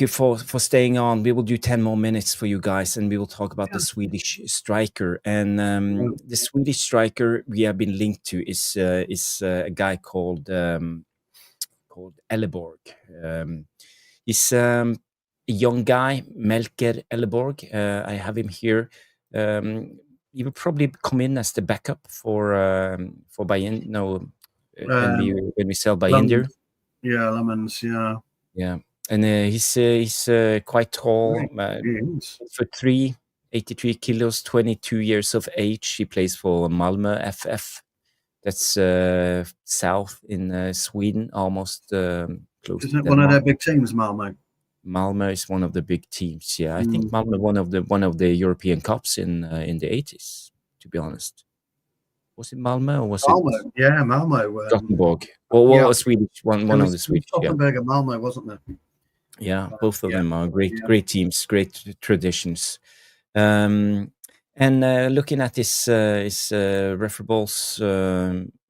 S1: for staying on. We will do 10 more minutes for you guys, and we will talk about the Swedish striker. And the Swedish striker we have been linked to is a guy called Elleborg. He's a young guy, Melker Elleborg. I have him here. He will probably come in as the backup for Bayern. When we sell Bayern.
S2: Yeah, Lemons.
S1: Yeah, and he's quite tall. 3, 83 kilos, 22 years of age. He plays for Malmö FF. That's south in Sweden, almost close.
S2: Isn't it one of their big teams, Malmö?
S1: Malmö is one of the big teams. Yeah, I think Malmö one of the European Cups in the 80s. To be honest, was it Malmö or was
S2: Malmö?
S1: It?
S2: Yeah, Malmö.
S1: Gothenburg. Well, Swedish one of the Swedish.
S2: Gothenburg and Malmö, wasn't there?
S1: Yeah, both of them are great teams, great traditions. And looking at his referables,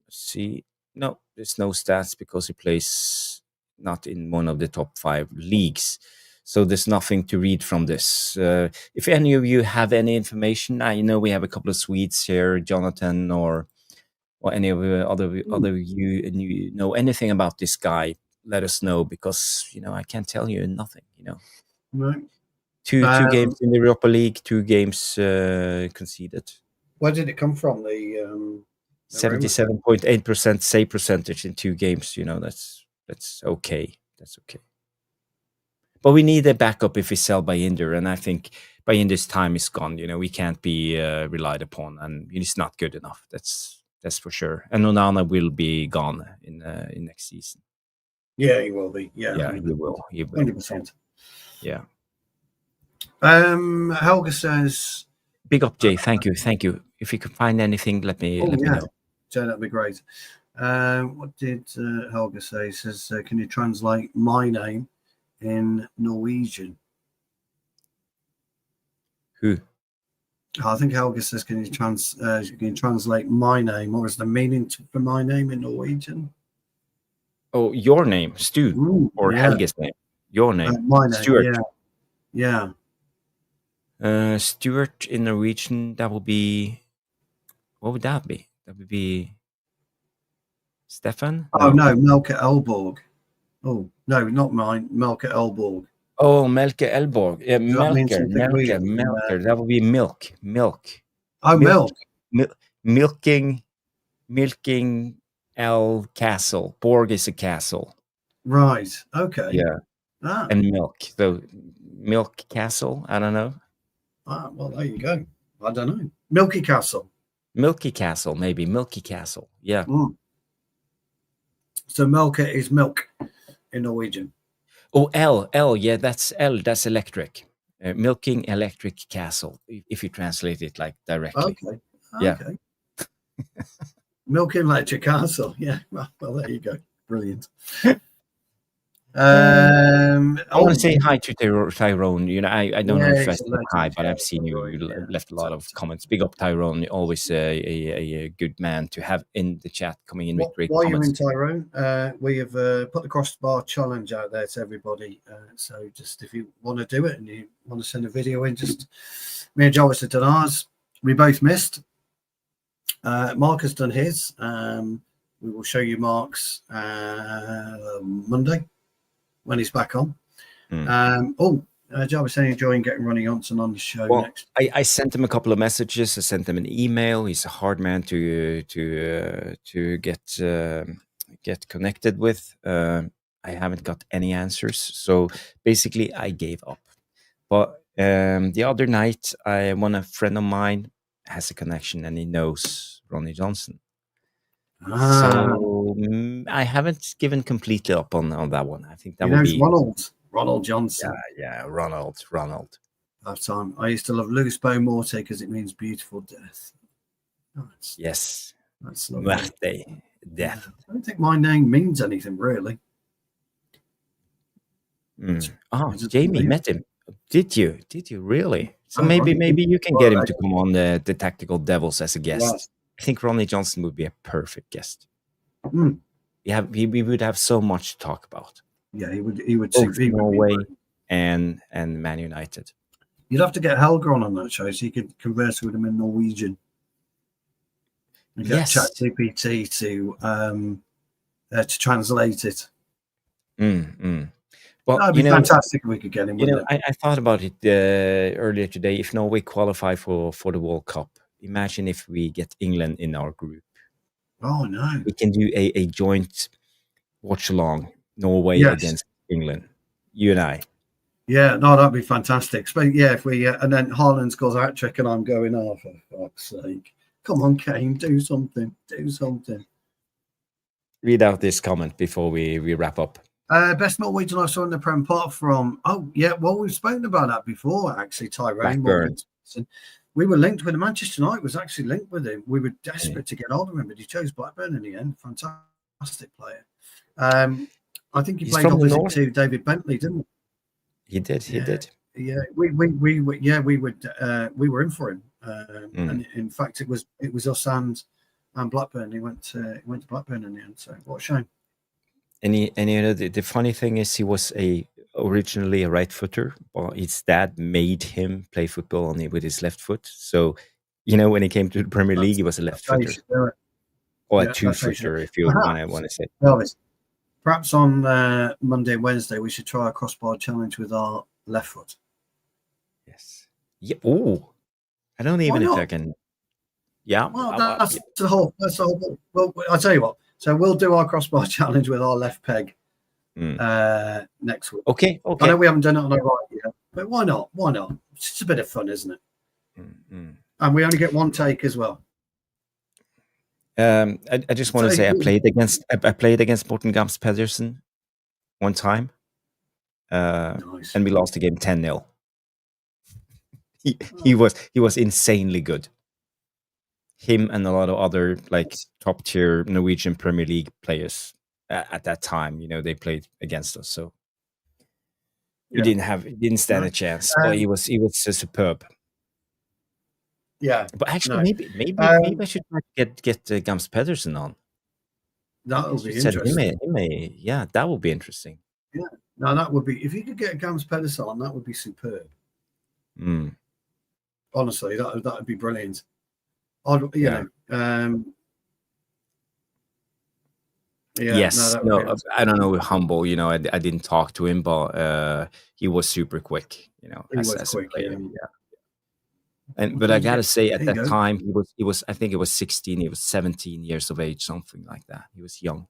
S1: see, no, there's no stats because he plays not in one of the top 5 leagues. So there's nothing to read from this. If any of you have any information, I know we have a couple of Swedes here, Jonathan or any of the other you, and you know anything about this guy, let us know, because I can't tell you nothing.
S2: Right.
S1: Two games in the Europa League, 2 games conceded.
S2: Where did it come from? The
S1: 77.8% save percentage in 2 games. That's okay. That's okay. But we need a backup if we sell Bayindir, and I think Bayindir's time is gone. We can't be relied upon, and it's not good enough. That's for sure. And Onana will be gone in next season.
S2: Yeah, he will be. Yeah,
S1: he will.
S2: 100%.
S1: Yeah.
S2: Helga says,
S1: Big up, Jay. Thank you. If you can find anything, let me know.
S2: Jay, that'd be great. What did Helga say? He says, can you translate my name in Norwegian?
S1: Who?
S2: I think Helga says, can you translate my name, or is the meaning for my name in Norwegian?
S1: Oh, your name, Stu, or Helga's name? Your name,
S2: my name,
S1: Stuart.
S2: Yeah.
S1: Stuart in Norwegian, that would be. What would that be? That would be Stefan?
S2: Oh no, Melke Elborg. Oh no, not mine. Melke Elborg.
S1: Oh, Melke Elborg. Yeah, Melker. That would be milk.
S2: Oh, milk.
S1: Milking El Castle. Borg is a castle.
S2: Right. Okay.
S1: Yeah. And milk. So Milk Castle. I don't know.
S2: Well, there you go. I don't know. Milky Castle.
S1: Milky Castle, maybe. Milky Castle. Yeah.
S2: So Melke is milk in Norwegian.
S1: Oh, L. Yeah, that's L. That's electric. Milking Electric Castle, if you translate it like directly.
S2: Okay.
S1: Yeah.
S2: Milking Electric Castle. Yeah. Well, there you go. Brilliant. I
S1: want to say hi to Tyrone. You know, I don't know if I said hi, but I've seen you left a lot of comments. Big up, Tyrone. Always a good man to have in the chat, coming in with great comments.
S2: While you're in, Tyrone, we have put the Crossbar challenge out there to everybody. So just if you want to do it and you want to send a video in, just me and Jarvis have done ours. We both missed. Mark has done his. We will show you Mark's Monday when he's back on. Jarvis said enjoying getting Ronnie Johnson on the show next.
S1: I sent him a couple of messages. I sent him an email. He's a hard man to get connected with. I haven't got any answers, so basically I gave up. But the other night, a friend of mine has a connection and he knows Ronnie Johnson. So I haven't given completely up on that one. I think that would be
S2: Ronald Johnson.
S1: Yeah, Ronald.
S2: Lifetime. I used to love Luz Bo Morte because it means beautiful death.
S1: Yes.
S2: That's lovely.
S1: Death.
S2: I don't think my name means anything really.
S1: Jamie met him. Did you really? So maybe you can get him to come on the Tactical Devils as a guest. Yes. I think Ronnie Johnson would be a perfect guest. We would have so much to talk about.
S2: Yeah, he would.
S1: Both Norway and Man United.
S2: You'd have to get Helga on that show so you could converse with him in Norwegian. And get ChatGPT to translate it. Well, that'd be fantastic if we could get him.
S1: I thought about it earlier today. If Norway qualify for the World Cup, imagine if we get England in our group.
S2: Oh no!
S1: We can do a joint watch along. Norway against England, you and I.
S2: Yeah, no, that'd be fantastic. But yeah, if we and then Holland scores a hat trick and I'm going, oh, for fuck's sake. Come on, Kane, do something.
S1: Read out this comment before we wrap up.
S2: Best Norwegian I saw in the Prem, apart from, we've spoken about that before, actually, Tyrone. We were linked with him. Manchester United was actually linked with him. We were desperate to get hold of him, but he chose Blackburn in the end. Fantastic player. I think he played opposite to David Bentley, didn't he?
S1: He did.
S2: Yeah, we were in for him. And in fact, it was us and Blackburn. He went to Blackburn in the end. So what a shame.
S1: And the funny thing is, he was originally a right footer, but his dad made him play football with his left foot. So, when he came to the Premier League, he was a left footer. Or a two-footer, if you want to say.
S2: Elvis, perhaps on Monday, Wednesday, we should try a crossbar challenge with our left foot.
S1: Yes. Yeah. Oh, I don't even know if I can. Yeah.
S2: Well, that's the whole. Well, I'll tell you what. So we'll do our crossbar challenge with our left peg next week.
S1: Okay.
S2: I know we haven't done it on our right yet, but why not? It's just a bit of fun, isn't it? And we only get one take as well.
S1: I just want to say I played against Morten Gams Pedersen one time, nice. And we lost the game 10-0. he was insanely good. Him and a lot of other like top tier Norwegian Premier League players at that time, they played against us. So we didn't stand a chance. But he was superb.
S2: Yeah.
S1: But actually, maybe I should get Gams Pedersen on.
S2: That would be interesting.
S1: Yeah, that would be interesting.
S2: Yeah. No, that would be, if you could get Gams Pedersen on, that would be superb. Honestly, that would be brilliant.
S1: Yes. No, I don't know. Humble, I didn't talk to him, but he was super quick.
S2: He was quick.
S1: Player. But I gotta say, at that time, he was. I think it was 16. He was 17 years of age, something like that. He was young.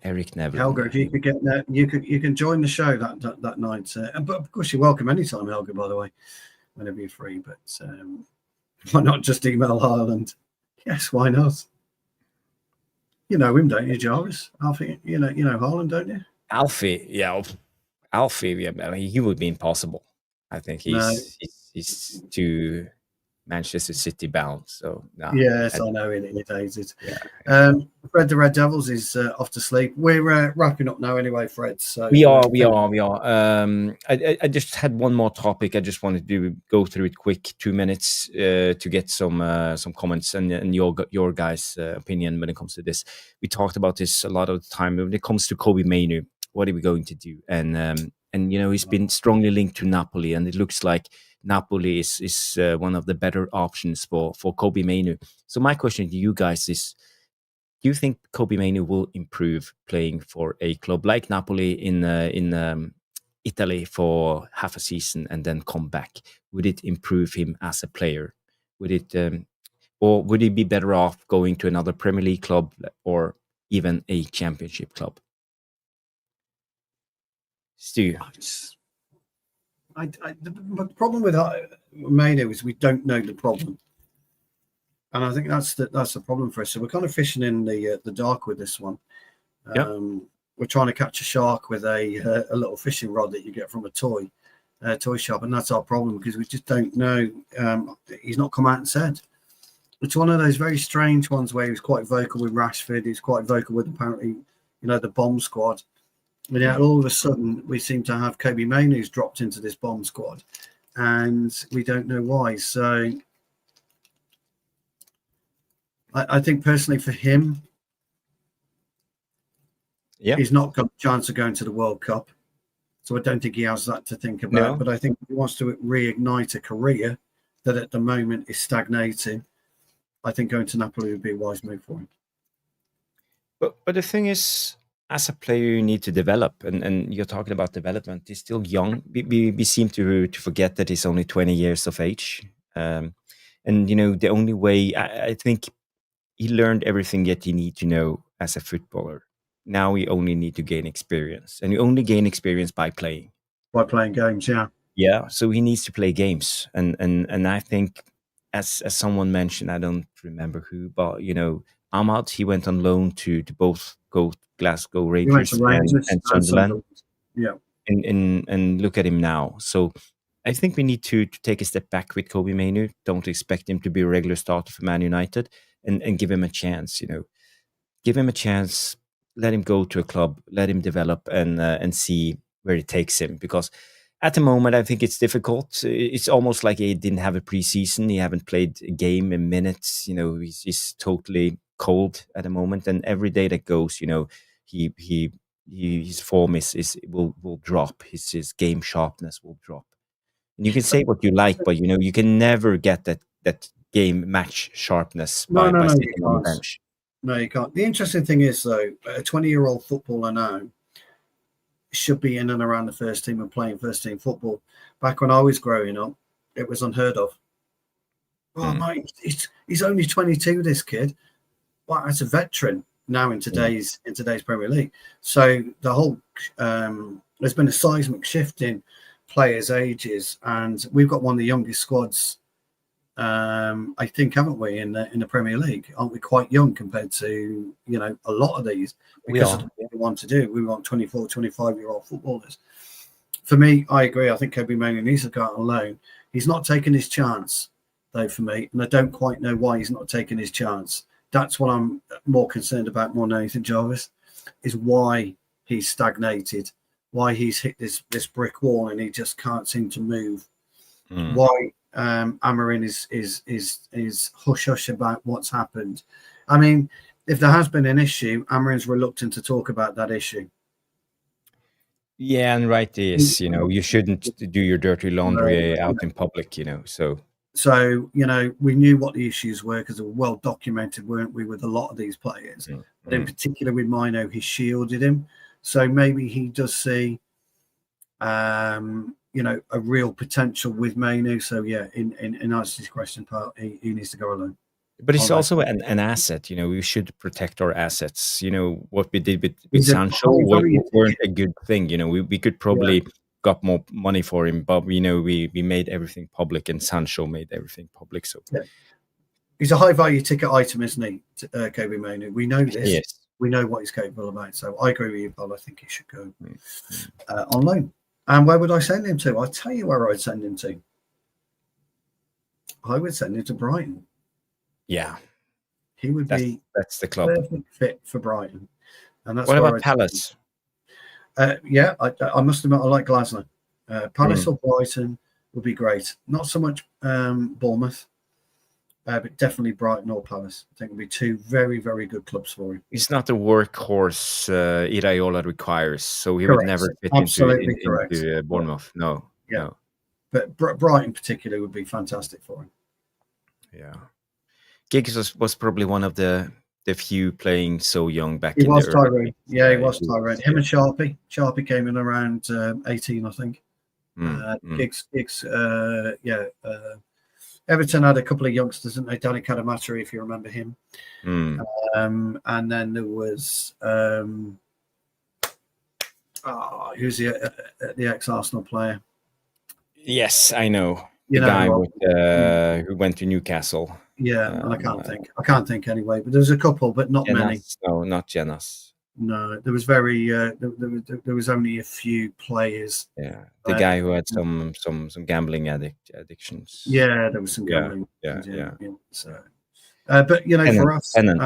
S1: Eric Neville.
S2: Helga, if you could get that, you can join the show that night. But of course, you're welcome anytime, Helga. By the way, whenever you're free. But why not just email Ireland? Yes, why not? You know him, don't you, Jarvis? Alfie, you know Holland, don't you?
S1: Alfie, yeah. Alfie, I mean, he would be impossible. I think he's too Manchester City bound. So no.
S2: Yes, I know it is. Yeah. Fred the Red Devils is off to sleep. We're wrapping up now anyway, Fred. So
S1: we are. I just had one more topic. I just wanted to go through it quick, 2 minutes, to get some comments and your guys' opinion when it comes to this. We talked about this a lot of the time. When it comes to Kobbie Mainoo, what are we going to do? And he's been strongly linked to Napoli, and it looks like Napoli is one of the better options for Kobbie Mainoo. So my question to you guys is, do you think Kobbie Mainoo will improve playing for a club like Napoli in Italy for half a season and then come back? Would it improve him as a player? Would it, or would he be better off going to another Premier League club or even a Championship club? Stu.
S2: The problem with Mainoo is we don't know the problem, and I think that's the problem for us. So we're kind of fishing in the dark with this one. We're trying to catch a shark with a little fishing rod that you get from a toy shop, and that's our problem because we just don't know. He's not come out and said. It's one of those very strange ones where he was quite vocal with Rashford. He's quite vocal with apparently, the bomb squad. And yet all of a sudden we seem to have Kobbie Mainoo's dropped into this bomb squad, and we don't know why. So I think personally for him, he's not got a chance of going to the World Cup. So I don't think he has that to think about. No. But I think if he wants to reignite a career that at the moment is stagnating, I think going to Napoli would be a wise move for him.
S1: But the thing is, as a player, you need to develop, and you're talking about development. He's still young. We seem to forget that he's only 20 years of age, and the only way I think he learned everything that you need to know as a footballer. Now we only need to gain experience, and you only gain experience by playing.
S2: By playing games, yeah.
S1: Yeah, so he needs to play games, and I think as someone mentioned, I don't remember who, but Ahmad, he went on loan to both Glasgow Rangers and Sunderland.
S2: Yeah.
S1: And look at him now. So I think we need to take a step back with Kobbie Mainoo. Don't expect him to be a regular starter for Man United, and give him a chance. Give him a chance. Let him go to a club. Let him develop and see where it takes him. Because at the moment, I think it's difficult. It's almost like he didn't have a preseason. He haven't played a game in minutes. He's totally cold at the moment, and every day that goes, his form will drop. His game sharpness will drop. And you can say what you like, but you can never get that game match sharpness by sitting on the bench.
S2: No, you can't. The interesting thing is, though, a 20-year-old footballer now should be in and around the first team and playing first team football. Back when I was growing up, it was unheard of. Oh, mate, he's only 22, this kid. Well, as a veteran now in today's Premier League. So the whole there's been a seismic shift in players' ages, and we've got one of the youngest squads. I think, haven't we, in the Premier League? Aren't we quite young compared to a lot of these? Because of what we want to do. We want 24, 25-year-old footballers. For me, I agree. I think Kobbie Mainoo needs to go out on loan. He's not taking his chance, though, for me, and I don't quite know why he's not taking his chance. That's what I'm more concerned about more than anything, Jarvis, is why he's stagnated, why he's hit this brick wall and he just can't seem to move. Why Amorim is hush hush about what's happened. I mean, if there has been an issue, Amorim's reluctant to talk about that issue.
S1: Yeah, and right is, you shouldn't do your dirty laundry out in public, so.
S2: So, we knew what the issues were because they were well documented, weren't we, with a lot of these players. But in particular with Mainoo, he shielded him. So maybe he does see, a real potential with Mainoo. So, yeah, in answer to his question, part, he needs to go alone.
S1: But it's also an asset, we should protect our assets. What we did with Sancho weren't a good thing. We could probably got more money for him, but we made everything public and Sancho made everything public. So
S2: he's a high value ticket item, isn't he, Kobbie Mainoo? We know this.
S1: Yes.
S2: We know what he's capable about. So I agree with you, Paul. I think he should go on loan. And where would I send him to? I'll tell you where I'd send him to. I would send him to Brighton.
S1: Yeah,
S2: he would be.
S1: That's the club.
S2: Perfect fit for Brighton. And that's
S1: what about Palace?
S2: Yeah, I must admit I like Glasner. Palace or Brighton would be great. Not so much Bournemouth, but definitely Brighton or Palace. I think would be two very, very good clubs for him.
S1: He's not the workhorse Iraola requires, so he would never fit into Bournemouth. No.
S2: But Brighton particularly would be fantastic for him.
S1: Yeah. Giggs was probably one of the few playing so young back
S2: in
S1: the
S2: was Tyrone. Yeah, he was Tyrone. Him and Sharpie. Sharpie came in around 18, I think. Giggs, Everton had a couple of youngsters, didn't they? Danny Cadamatari, if you remember him. And then there was who's the ex-Arsenal player?
S1: Yes, I know. The guy who went to Newcastle.
S2: Yeah, and I can't think anyway. But there's a couple, but not many.
S1: No, not Jenas.
S2: No, there was there was only a few players.
S1: Yeah, the guy who had some gambling addictions.
S2: Yeah, there was some gambling.
S1: Yeah.
S2: So, but Pennant, for us,
S1: Pennant.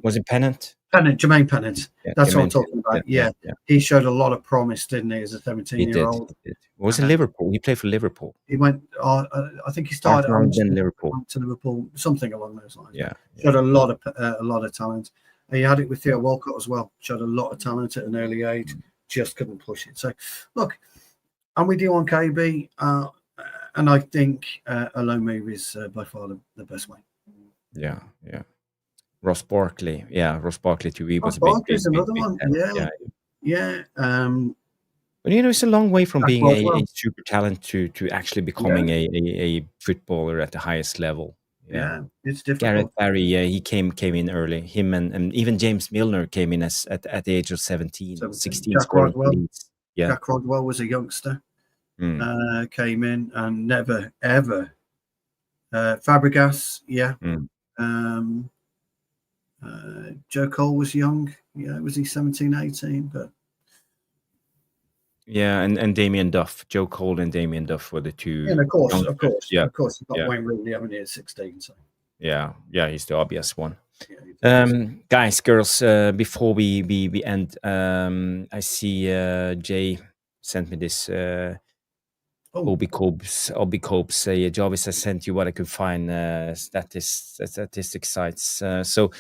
S1: Was it Pennant?
S2: Jermaine Pennant. That's what I'm talking about. Yeah. He showed a lot of promise, didn't he, as a 17-year-old?
S1: He did. Was it Liverpool? He played for Liverpool.
S2: He went. I think he started
S1: in Liverpool.
S2: To Liverpool, something along those lines.
S1: Yeah.
S2: Showed a lot of talent. And he had it with Theo Walcott as well. Showed a lot of talent at an early age. Just couldn't push it. So, look, I'm with you on KB, and I think a loan move is by far the best way.
S1: Yeah. Ross Barkley. Yeah, Ross Barkley too. He was
S2: Barkley's another one. Yeah.
S1: But it's a long way from being a super talent to actually becoming a footballer at the highest level.
S2: Yeah, it's difficult.
S1: Gareth Barry, he came in early. Him and even James Milner came in at the age of 16,
S2: Jack Rodwell. Jack Rodwell was a youngster. Came in and never ever. Fabregas, Joe Cole was young. Yeah, was he 17, 18? But
S1: and Damien Duff, Joe Cole and Damien Duff were the two.
S2: And of course, you've got Wayne Rooney, haven't you, at 16? So.
S1: Yeah, he's the obvious one. Guys, girls, before we end, I see Jay sent me this. Obi Cobes say, Jarvis, I sent you what I could find statistic sites. So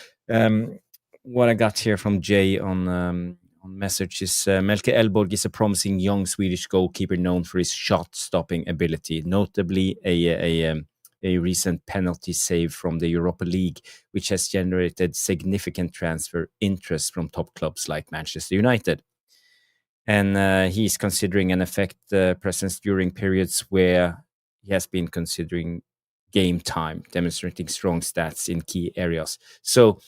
S1: what I got here from Jay on message is Melke Elborg is a promising young Swedish goalkeeper known for his shot-stopping ability, notably a recent penalty save from the Europa League, which has generated significant transfer interest from top clubs like Manchester United. And he's considering an effect presence during periods where he has been considering game time, demonstrating strong stats in key areas. So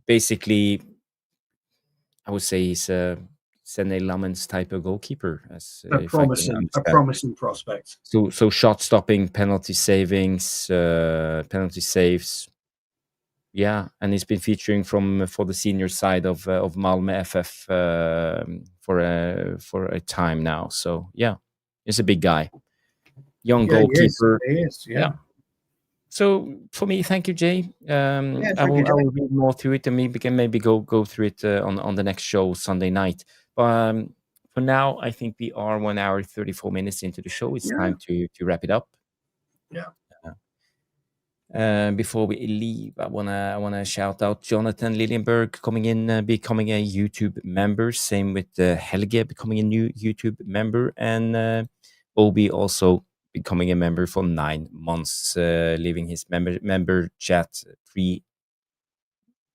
S1: basically, I would say he's a Sene Lammens type of goalkeeper.
S2: A promising prospect.
S1: So shot stopping, penalty savings, penalty saves. Yeah, and he's been featuring for the senior side of Malmö FF for a time now. So yeah, he's a big guy, young goalkeeper.
S2: He is. Yeah.
S1: So for me, thank you, Jay. I
S2: Thank you, Jay.
S1: will read more through it, and we can maybe go through it on the next show Sunday night. But for now, I think we are 1 hour 34 minutes into the show. It's time to wrap it up.
S2: Yeah.
S1: Before we leave, I wanna shout out Jonathan Liljenberg becoming a YouTube member. Same with Helge becoming a new YouTube member, and Obi also becoming a member for 9 months, leaving his member chat, free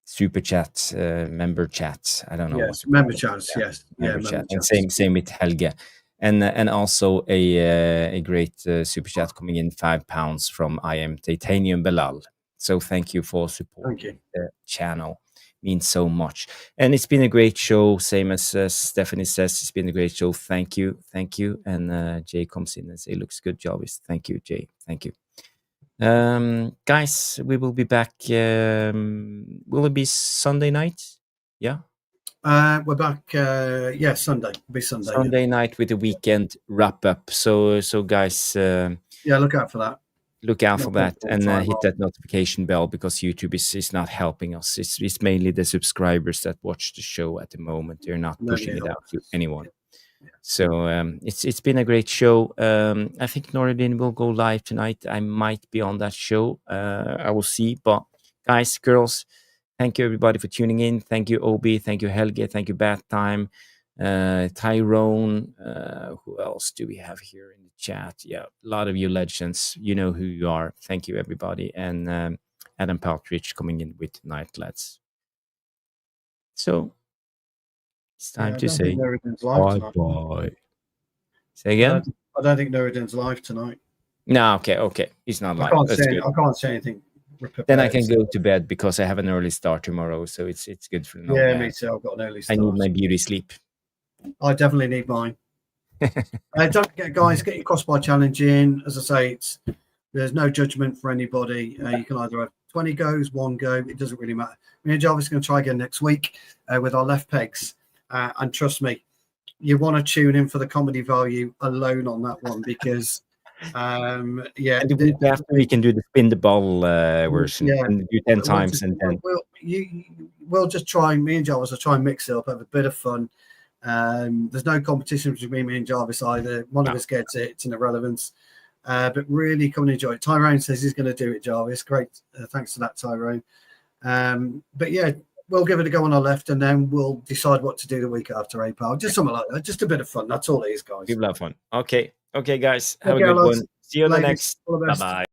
S1: super chat, member chat. I don't know.
S2: Yes, member chats. Yes,
S1: member chat. And same with Helge, and also a great super chat coming in, £5 from I am Titanium Belal. So thank you for supporting the channel. Means so much, and it's been a great show. Same as Stephanie says, it's been a great show. Thank you. And Jay comes in and say, "Looks good, Jarvis." Thank you, Jay. Thank you, guys. We will be back. Will it be Sunday night? Yeah,
S2: we're back. Sunday. It'll be Sunday.
S1: Sunday night with the weekend wrap up. So guys,
S2: look out for that.
S1: Look out for that, and hit that notification bell, because YouTube is not helping us. It's mainly the subscribers that watch the show at the moment. They're not pushing it out to anyone. So it's been a great show. I think Noradin will go live tonight. I might be on that show. I will see. But guys, girls, thank you everybody for tuning in. Thank you, Obi. Thank you, Helge. Thank you, Bath Time. Tyrone. Who else do we have here in the chat? Yeah, a lot of you legends. You know who you are. Thank you, everybody. And Adam Partridge coming in with Night Lads. So it's time to say bye. Say again?
S2: I don't think Nuruddin's live tonight.
S1: No, okay. He's not live.
S2: I can't say anything.
S1: Then I can go to bed, because I have an early start tomorrow. So it's good for now.
S2: Yeah, me too. I've got an early start.
S1: I need my beauty sleep.
S2: I definitely need mine. Don't forget, guys, get your crossbar challenge in. As I say, there's no judgment for anybody. You can either have 20 goes, 1 go. It doesn't really matter. Me and Jarvis are going to try again next week with our left pegs. And trust me, you want to tune in for the comedy value alone on that one, because and
S1: the week after we can do the spin the ball version, and do 10 times, and then
S2: we'll just try. Me and Jarvis will try and mix it up, have a bit of fun. There's no competition between me and Jarvis either. One of us gets it; it's an irrelevance. But really, come and enjoy it. Tyrone says he's going to do it. Jarvis, great. Thanks for that, Tyrone. But yeah, we'll give it a go on our left, and then we'll decide what to do the week after APAL. Just something like that. Just a bit of fun. That's all it is, guys.
S1: People have fun. Okay, guys. Have a good one. See you on the next. Bye-bye.